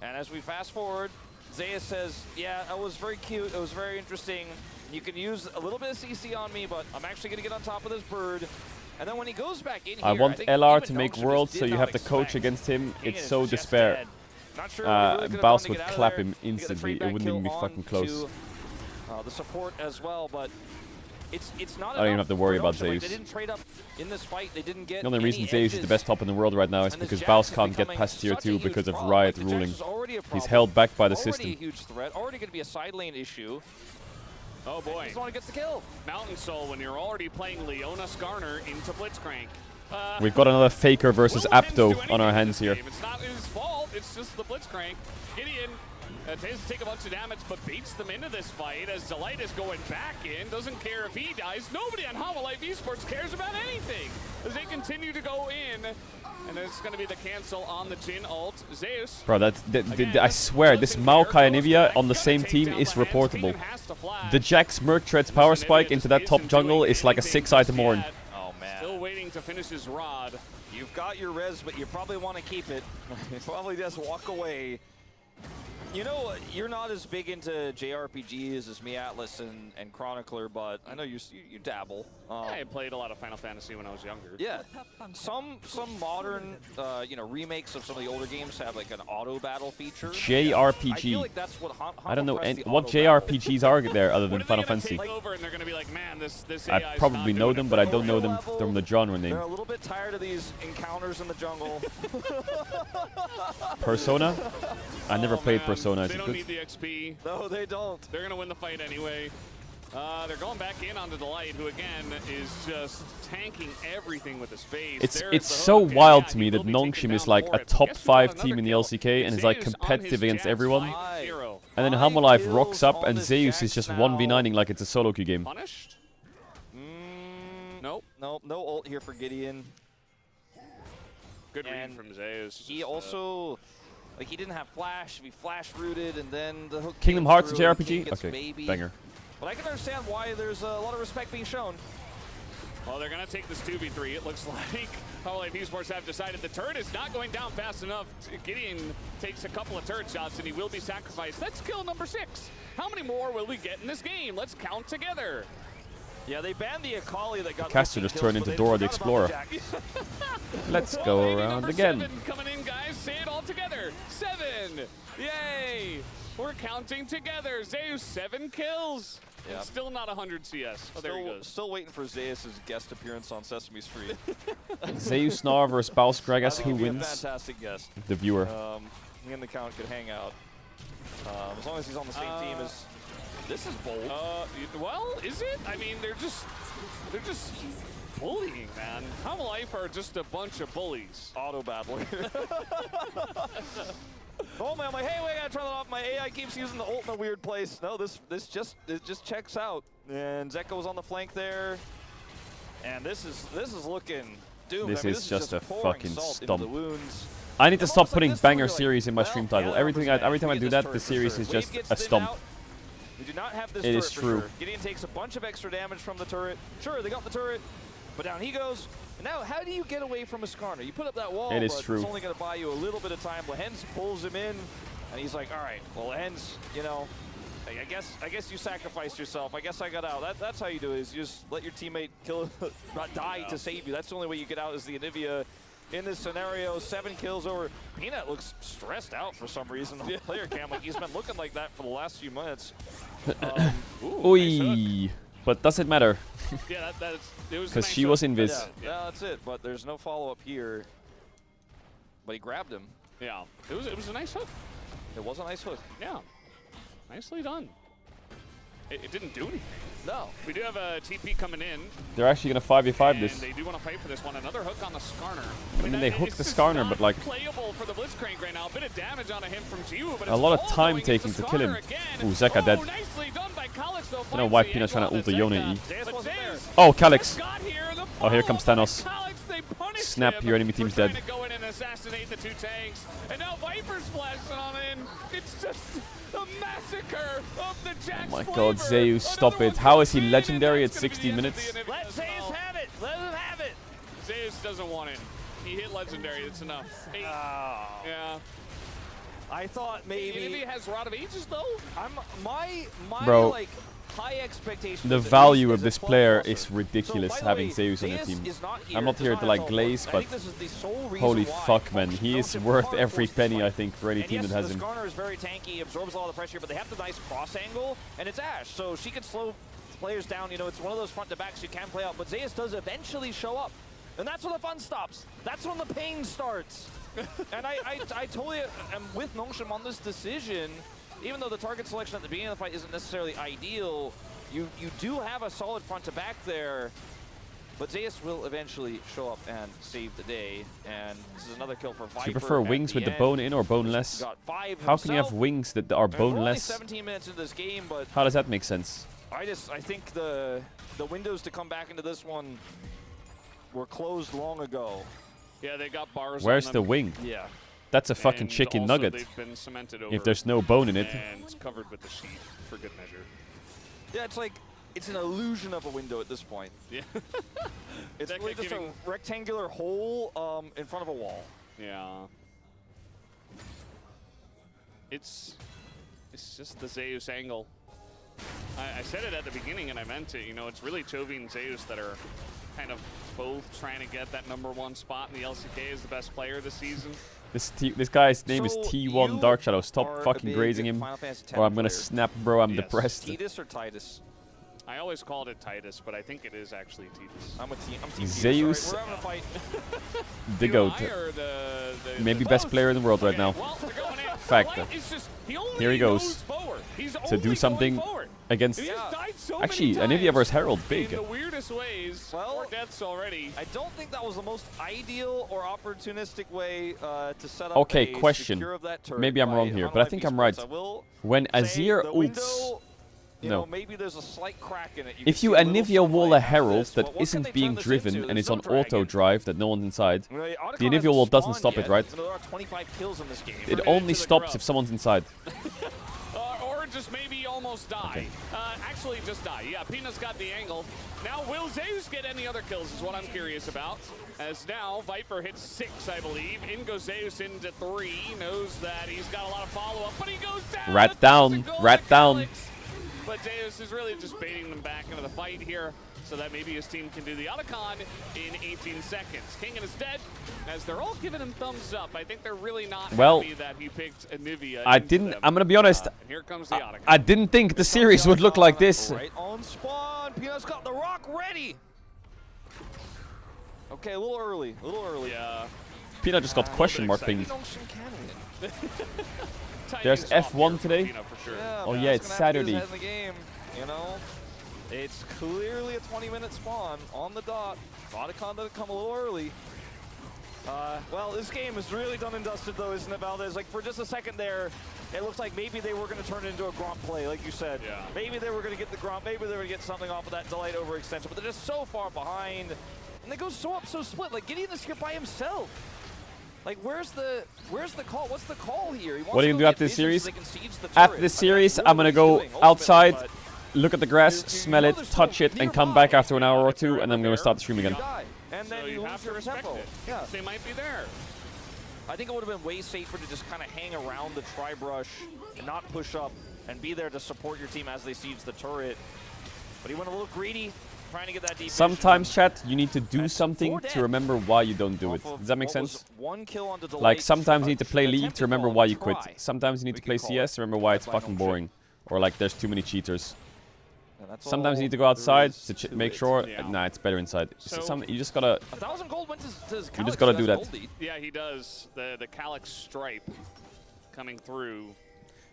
And as we fast forward, Zeus says, yeah, that was very cute. It was very interesting. You can use a little bit of CC on me, but I'm actually going to get on top of this bird. And then when he goes back in here, I want think LR even to make Nongshim worlds, just so did you not have to coach expect. against him. King It's is so just despair. dead. Not sure what he really could've Baus done to would get out of clap there. him He got a instantly. trade It back wouldn't even be kill fucking on close. to, the support as well, but it's not I don't even have to worry about Nongshim. Like, Zeus. they didn't trade up in this fight. They didn't get The only reason any Zeus is the edges. best top in the world right now is And this because Jax Baus is can't get becoming past tier such a 2 huge because of problem. Riot Like, the Jax ruling. is already a He's problem. held back by the Already system. a huge threat. Already going to be a side lane issue. Oh boy. This one gets the kill. Mountain Soul when you're already playing Leona Skarner into Blitzcrank. We've got another Faker versus Apto on our hands here. It's not his fault, it's just the Blitzcrank. Gideon tends to take a bunch of damage, but beats them into this fight as Delight is going back in. Doesn't care if he dies. Nobody on Hanwha Life Esports cares about anything as they continue to go in. And it's going to be the cancel on the Jhin ult. Zeus. Bro, I swear, this Maokai and Nivea on the same team is reportable. The Jax Merc Treads power spike into that top jungle is like a 6-item horn. Oh, man. Still waiting to finish his rod. You've got your res, but you probably want to keep it. Probably just walk away. You know, you're not as big into JRPGs as me, Atlas, and Chronicler, but I know you dabble. I played a lot of Final Fantasy when I was younger. Yeah, some modern, remakes of some of the older games have like an auto battle feature. JRPG. I feel like that's what I don't know what JRPGs are there other than Final Fantasy. Over and they're going to be like, man, this I AI is probably not know doing them, it but I for don't know me. them from the genre name. They're a little bit tired of these encounters in the jungle. Persona? I never played Persona. Is They it don't good? need the XP. No, they don't. They're going to win the fight anyway. They're going back in onto Delight, who again is just tanking everything with his face. It's so wild to me that Nongshim is like a top 5 team in the LCK and is like competitive against everyone. And then Hanwha Life rocks up and Zeus is just 1v9ing like it's a solo queue game. Punished? Nope. No ult here for Gideon. Good read from Zeus. He also, like, he didn't have flash. He flash rooted, and then the hook. Kingdom came Hearts through, and JRPG? King gets Okay, maybe. banger. But I can understand why there's a lot of respect being shown. Well, they're going to take this 2v3. It looks like Hololive Esports have decided the turret is not going down fast enough. Gideon takes a couple of turret shots, and he will be sacrificed. That's kill number 6. How many more will we get in this game? Let's count together. Yeah, they banned the Akali that got Caster just turned into Dora the Explorer. Let's go around again. 7 coming in, guys. Say it all together. 7. Yay. We're counting together. Zeus, 7 kills. Yeah. Still not 100 CS. Oh, there he goes. Still waiting for Zeus' guest appearance on Sesame Street. Zeus Snar versus Baus Gragas. Who wins? Fantastic guest. The viewer. Me and the Count could hang out. As long as he's on the same team as... This is bold. Well, is it? I mean, they're just bullying, man. Hololive are just a bunch of bullies. Auto battler. Oh man, I'm like, hey, wait, I gotta turn that off. My AI keeps using the ult in a weird place. No, it just checks out. And Zeko was on the flank there. And this is looking doomed. This is just a fucking stomp. Wounds. I need to stop putting banger series in my stream title. Every time I do that, the series is just a stomp. We do not have this it turret is for true. Sure. Gideon takes a bunch of extra damage from the turret. Sure, they got the turret, but down he goes. And now, how do you get away from a Skarner? You put up that wall, it is but true. It's only going to buy you a little bit of time. Lehens pulls him in, and he's like, all right, well, Lehens, you know, I guess you sacrificed yourself. I guess I got out. That's how you do it, is you just let your teammate kill, not die to save you. That's the only way you get out is the Anivia. In this scenario, 7 kills over. Peanut looks stressed out for some reason on the player cam. Like he's been looking like that for the last few minutes. Oi, nice but does it matter? Yeah, it was because she was invis. Yeah, that's it. But there's no follow up here. But he grabbed him. Yeah, it was a nice hook. It was a nice hook. Yeah, nicely done. It didn't do anything. No. We do have a TP coming in. They're actually gonna 5v5 this. They do want to fight for this one. Another hook on the Skarner. I mean, they hooked the Skarner, but like playable for the Blitzcrank right now. A bit of damage on him from Jiwoo, but a lot of time taking to kill him. Ooh, Zeka dead. Nicely done by Calyx, though. I don't know why Peanut's trying to ult the Yone E. Oh, Calyx. Oh, here comes Thanos. Snap, your enemy team's dead. Go in and assassinate the 2 tanks. And now Viper's flashing on in. It's just a massacre of the Jax. Oh my god, Zeus, stop it. How is he legendary at 16 minutes? Let Zeus have it. Let him have it. Zeus doesn't want it. He hit legendary. That's enough. Yeah. I thought maybe he has Rod of Ages though. My Bro, like high expectations. The value of this player is ridiculous, having Zeus on the team. I'm not here to like glaze, but holy fuck, man, he is worth every penny, I think, for any team that has him. The Skarner is very tanky, absorbs a lot of the pressure, but they have the nice cross angle, and it's Ashe, so she can slow players down. You know, it's one of those front to backs you can play out, but Zeus does eventually show up, and that's when the fun stops. That's when the pain starts. And I totally am with Nongshim on this decision. Even though the target selection at the beginning of the fight isn't necessarily ideal, you do have a solid front to back there. But Zeus will eventually show up and save the day. And this is another kill for Viper. Do you prefer wings with the bone in or boneless? How can you have wings that are boneless? We're only 17 minutes into this game, but how does that make sense? I think the windows to come back into this one were closed long ago. Yeah, they got bars. Where's on the them. wing? Yeah. That's a fucking And chicken also nugget. they've been cemented over If there's no bone in it. And it's covered with the sheet for good measure. Yeah, it's like, it's an illusion of a window at this point. Yeah. It's really just a rectangular hole in front of a wall. Yeah. It's just the Zeus angle. I said it at the beginning and I meant it. You know, it's really Chovy and Zeus that are kind of both trying to get that #1 spot in the LCK as the best player this season. This guy's name is T1 Dark Shadow. Stop fucking grazing him, or I'm gonna snap, bro. I'm depressed. Titus or Titus? I always called it Titus, but I think it is actually Titus. I'm team Zeus, We're having a fight. the GOAT. Maybe best player in the world right now. Fact. Here he goes to do something against. Actually, Anivia vs Herald, big. In the weirdest ways, four deaths already. I don't think that was the most ideal or opportunistic way to set up. Okay, a question. secure of that turret Maybe I'm wrong by here, but I think I'm right. When Azir ults. No. Maybe there's a slight crack in it. If you Anivia wall a Herald that isn't being driven and it's on auto drive that no one's inside, the Anivia wall doesn't stop it, right? There are 25 kills in this game. It only stops if someone's inside. Or just maybe almost die. Actually, just die. Yeah, Peanut's got the angle. Now, will Zeus get any other kills is what I'm curious about. As now, Viper hits 6, I believe. In goes Zeus into 3. Knows that he's got a lot of follow-up, but he goes down. Rat down. Rat down. But Zeus is really just baiting them back into the fight here so that maybe his team can do the Otacon in 18 seconds. King is dead, as they're all giving him thumbs up. I think they're really not happy that he picked Anivia. I'm going to be honest. And here comes the Otacon. I didn't think the series would look like this. Right on spawn. Peanut's got the rock ready. Okay, a little early. Yeah. Peanut just got question mark pinged. There's F1 today. Yeah, oh yeah, it's Saturday. In the game, you know, it's clearly a 20-minute spawn on the dot. Otacon doesn't come a little early. Well, this game is really done and dusted, though, isn't it, Valdez? Like, for just a second there, it looked like maybe they were going to turn it into a Gromp play, like you said. Yeah. Maybe they were going to get the Gromp. Maybe they were going to get something off of that Delight overextension. But they're just so far behind. And they go so up, so split. Like, Gideon is here by himself. Like, where's the call? What's the call here? What are you going to do after this series? After this series, I'm going to go outside, look at the grass, smell it, touch it, and come back after an hour or two, and I'm going to start the stream again. And then so you have to respect it. Yeah. They might be there. I think it would have been way safer to just kind of hang around the tri-brush and not push up and be there to support your team as they siege the turret. But he went a little greedy, trying to get that deep. Sometimes, chat, you need to do something to remember why you don't do it. Does that make sense? One kill onto Delight, like, sometimes you need to play League to remember why you quit. Sometimes you need to play CS to remember why it's fucking boring. Or, like, there's too many cheaters. Sometimes you need to go outside to make sure. Nah, it's better inside. So you just gotta. 1,000 gold went to you just gotta do that. Yeah, he does. The Calyx stripe coming through.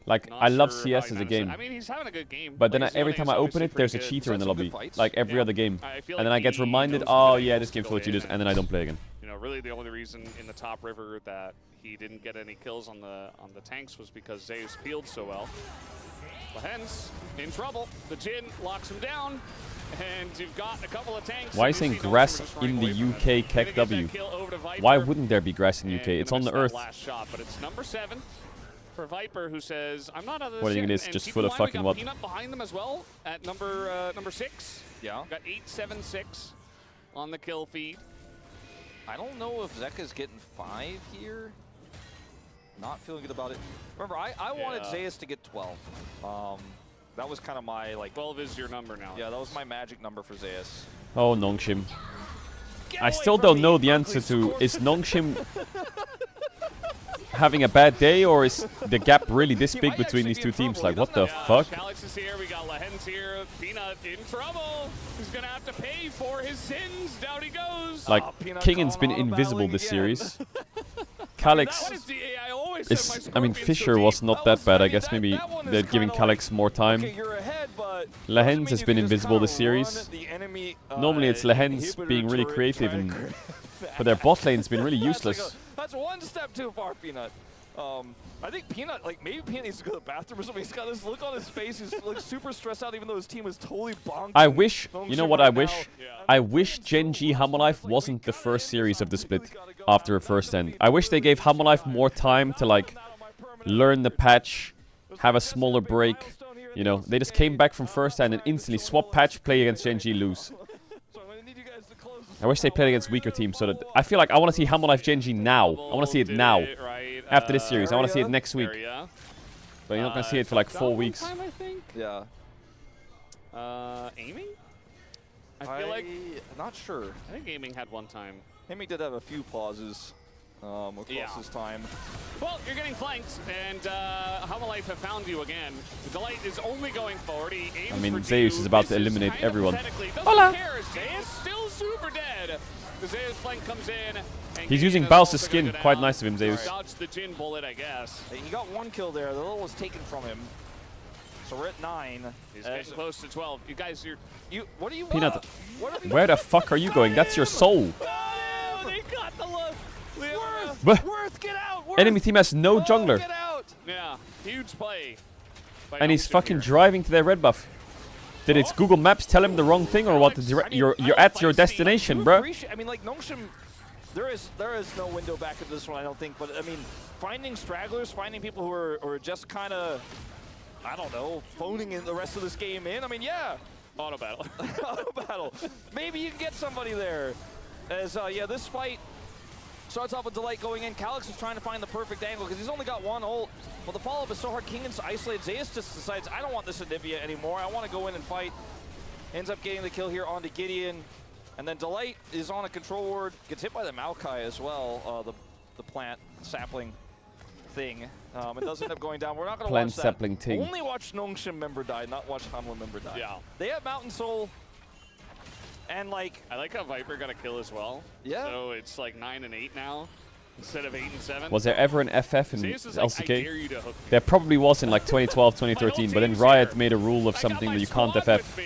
Like, I love CS as a game. I mean, he's having a good game. But then every time I open it, there's a cheater in the lobby. Like every other game. And then I get reminded, oh yeah, this game's full of cheaters, and then I don't play again. You know, really the only reason in the top river that he didn't get any kills on the tanks was because Zeus peeled so well. Lahen's in trouble. The Jin locks him down, and you've got a couple of tanks. Why is saying grass in the UK Keck W? Why wouldn't there be grass in the UK? It's on the Earth. Last shot, but it's number 7 for Viper, who says, "I'm not out of this." What do you think it is? Just full of fucking what? Peanut behind them as well at number 6. Yeah. Got 8-7-6 on the kill feed. I don't know if Zeka's getting 5 here. Not feeling good about it. Remember, I wanted Zeus to get 12. That was kind of my, like... 12 is your number now. Yeah, that was my magic number for Zeus. Oh, Nongshim. I still don't know the answer to, is Nongshim having a bad day, or is the gap really this big between these two teams? Like, what the fuck? Calyx is here, we got Lahen's here, Peanut in trouble. He's gonna have to pay for his sins. Down he goes. Like, Kingan's been invisible this series. Calyx is, I mean, Fisher was not that bad. I guess maybe they're giving Calyx more time. Lahen's has been invisible this series. Normally it's Lahen's being really creative, but their bot lane's been really useless. That's one step too far, Peanut. I think Peanut, like, maybe Peanut needs to go to the bathroom or something. He's got this look on his face. He's like super stressed out, even though his team is totally bonked. I wish, you know what I wish? I wish Gen G Hammerlife wasn't the first series of the split after a first end. I wish they gave Hammerlife more time to, like, learn the patch, have a smaller break. You know, they just came back from first end and instantly swap patch, play against Gen G, lose. I wish they played against weaker teams, so that I feel like I want to see Hammerlife Gen G now. I want to see it now. After this series, I want to see it next week. But you're not going to see it for like 4 weeks. Time, I think. Yeah. Aiming? I feel like... Not sure. I think Aiming had one time. Aiming did have a few pauses across his time. Well, you're getting flanked, and Hammerlife have found you again. The Delight is only going forward. He aims I mean, for Zeus is about to eliminate everyone. Hola! Zeus still super dead. The Zeus flank comes in. He's using Bowser's skin. Quite nice of him, Zeus. Dodged the Jin bullet, I guess. He got 1 kill there. The little was taken from him. So we're at 9. He's getting close to 12. You guys, what do you Peanut, want? where the fuck are you going? That's your soul. Oh, they got the look. Worth, get out! Worth. Enemy team has no jungler. Get out! Yeah, huge play. And he's fucking driving to their red buff. Did its Google Maps tell him the wrong thing, or what? You're at your destination, bro. I mean, like, Nongshim, there is no window back at this one, I don't think. But I mean, finding stragglers, finding people who are just kind of I don't know, phoning in the rest of this game in. I mean, yeah. Auto battle. Auto battle. Maybe you can get somebody there. As, yeah, this fight starts off with Delight going in. Calyx is trying to find the perfect angle because he's only got one ult. Well, the follow-up is so hard. Kingan's isolated. Zeus just decides, I don't want this Anivia anymore. I want to go in and fight. Ends up getting the kill here onto Gideon. And then Delight is on a control ward. Gets hit by the Maokai as well, the plant sapling thing. It does end up going down. We're not going to watch that. Plant sapling thing. Only watch Nongshim member die, not watch Hanwha member die. Yeah. They have Mountain Soul. And like... I like how Viper got a kill as well. Yeah. So it's like 9 and 8 now instead of 8 and 7. Was there ever an FF in Zeus is LCK? Like, I dare you to hook me. There probably was in like 2012, 2013, but then Riot made a rule of something that you can't FF.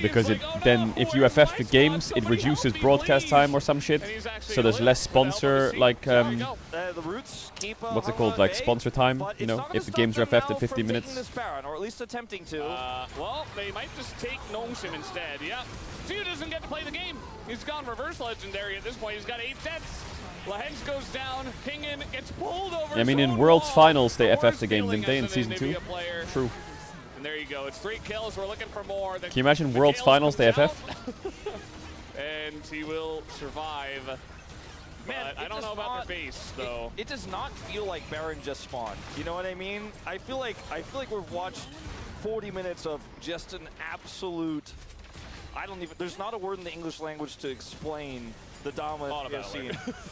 Because it then, if you FF the games, it reduces broadcast time or some shit. So there's less sponsor, like, what's it called, like sponsor time, you know, if the games are FF'd at 50 minutes. Or at least attempting to. Well, they might just take Nongshim instead, yeah. Dude doesn't get to play the game. He's gone reverse legendary at this point. He's got 8 deaths. Lahens goes down. Kingan gets pulled over. I mean, in Worlds Finals, they FF'd the game, didn't they, in Season 2? True. And there you go. It's 3 kills. We're looking for more. Can you imagine Worlds Finals, they FF? And he will survive. Man, I don't know about their base, though. It does not feel like Baron just spawned. You know what I mean? I feel like we've watched 40 minutes of just an absolute... There's not a word in the English language to explain the dominant we have seen.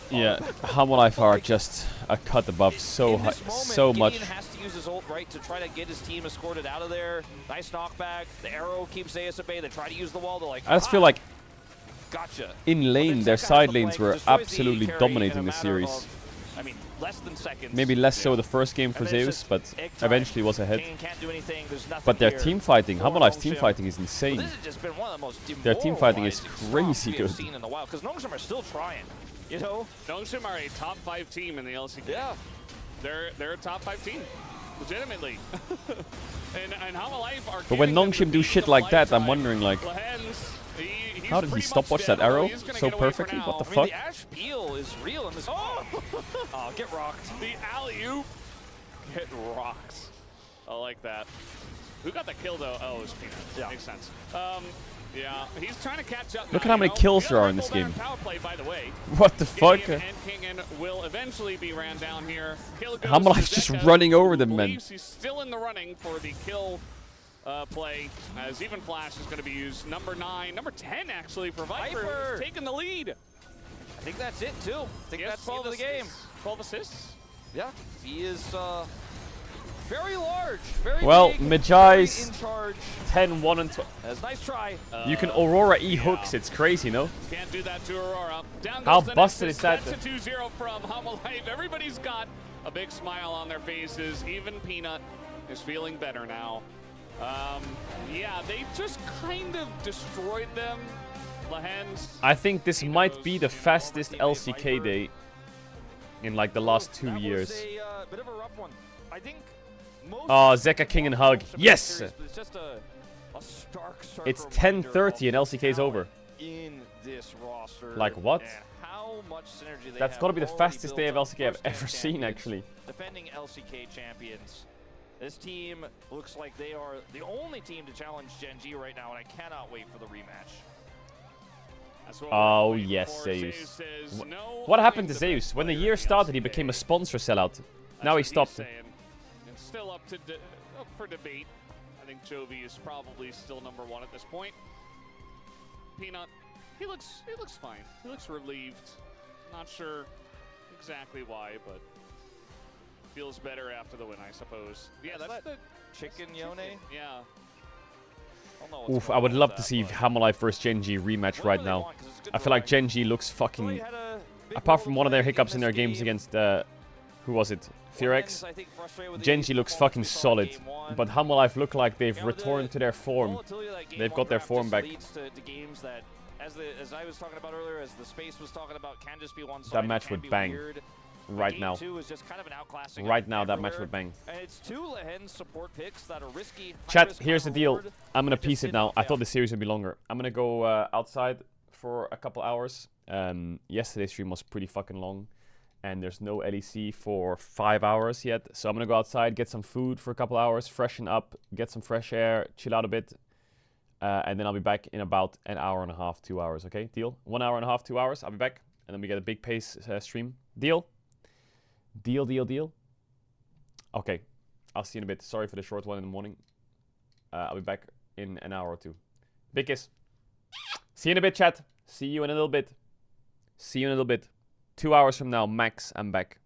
Yeah, HammerLife are just a cut above so much. Gideon has to use his ult, right, to try to get his team escorted out of there. Nice knockback. The arrow keeps Zeus at bay. They try to use the wall. They're like, I just feel like gotcha. In lane, their side lanes were absolutely dominating this series. I mean, less than seconds. Maybe less so the first game for Zeus, but eventually was ahead. Can't do anything. There's nothing but their here. team fighting, HammerLife's team fighting is insane. Well, this has just been one of the most their team fighting is crazy good. Seen in the wild, because Nongshim are still trying. You know, Nongshim are a top 5 team in the LCK. Yeah, they're a top 5 team, legitimately. and HammerLife are. But when Nongshim do shit like that, I'm wondering like, how did he stopwatch that arrow so perfectly? What the fuck? The Ash Peel is real in this. Oh, get rocked. The alley-oop. Get rocked. I like that. Who got the kill though? Oh, it was Peanut. Yeah, makes sense. Yeah, he's trying to catch up. Look at how many kills there are in this game. Power play, by the way. What the fuck? Gideon and Kingan will eventually be ran down here. HammerLife's just running over them, man. He's still in the running for the kill play, as even Flash is going to be used. Number 9, number 10 actually for Viper. He's taking the lead. I think that's it too. I think that's 12 the end of the game. 12 assists. Yeah, he is very large, very well, big, Mejai's in charge. 10, 1, and 12. That's a nice try. You can Aurora E-hooks, it's crazy, no? Can't do that to Aurora. Down How goes the busted Nexus. is that? That's a 2-0 from HammerLife. Everybody's got a big smile on their faces. Even Peanut is feeling better now. Yeah, they just kind of destroyed them. Lahens. I think this might be the fastest LCK day in like the last 2 years. A bit of a rough one. I think oh, Zeka King and Hug. Yes! It's just a stark It's 10:30 and LCK's over. In this roster. Like what? How much synergy they That's got to be the fastest day of LCK I've ever seen, actually. Defending LCK champions. This team looks like they are the only team to challenge Gen G right now, and I cannot wait for the rematch. Oh, yes, Zeus. What happened to Zeus? When the year started, he became a sponsor sellout. Now he stopped. It's still up for debate. I think Chovy is probably still number 1 at this point. Peanut, he looks fine. He looks relieved. Not sure exactly why, but feels better after the win, I suppose. Yeah, that's the chicken Yone. Yeah. Oof, I would love to see HammerLife versus Gen G rematch right now. I feel like Gen G looks fucking... Apart from one of their hiccups in their games against, who was it? Fearex? Gen G looks fucking solid. But HammerLife look like they've returned to their form. They've got their form back. As I was talking about earlier, as the space was talking about, can just be one-sided. That match would bang. Right now. Right now, that match would bang. And it's 2 Lahens support picks that are risky. Chat, here's the deal. I'm gonna piece it now. I thought the series would be longer. I'm gonna go outside for a couple hours. Yesterday's stream was pretty fucking long. And there's no LEC for 5 hours yet. So I'm gonna go outside, get some food for a couple hours, freshen up, get some fresh air, chill out a bit. And then I'll be back in about an hour and a half, 2 hours, okay? Deal? 1 hour and a half, 2 hours, I'll be back. And then we get a big pace stream. Deal? Deal, deal, deal. Okay, I'll see you in a bit. Sorry for the short one in the morning. I'll be back in an hour or two. Big kiss. See you in a bit, chat. See you in a little bit. See you in a little bit. 2 hours from now, max, I'm back.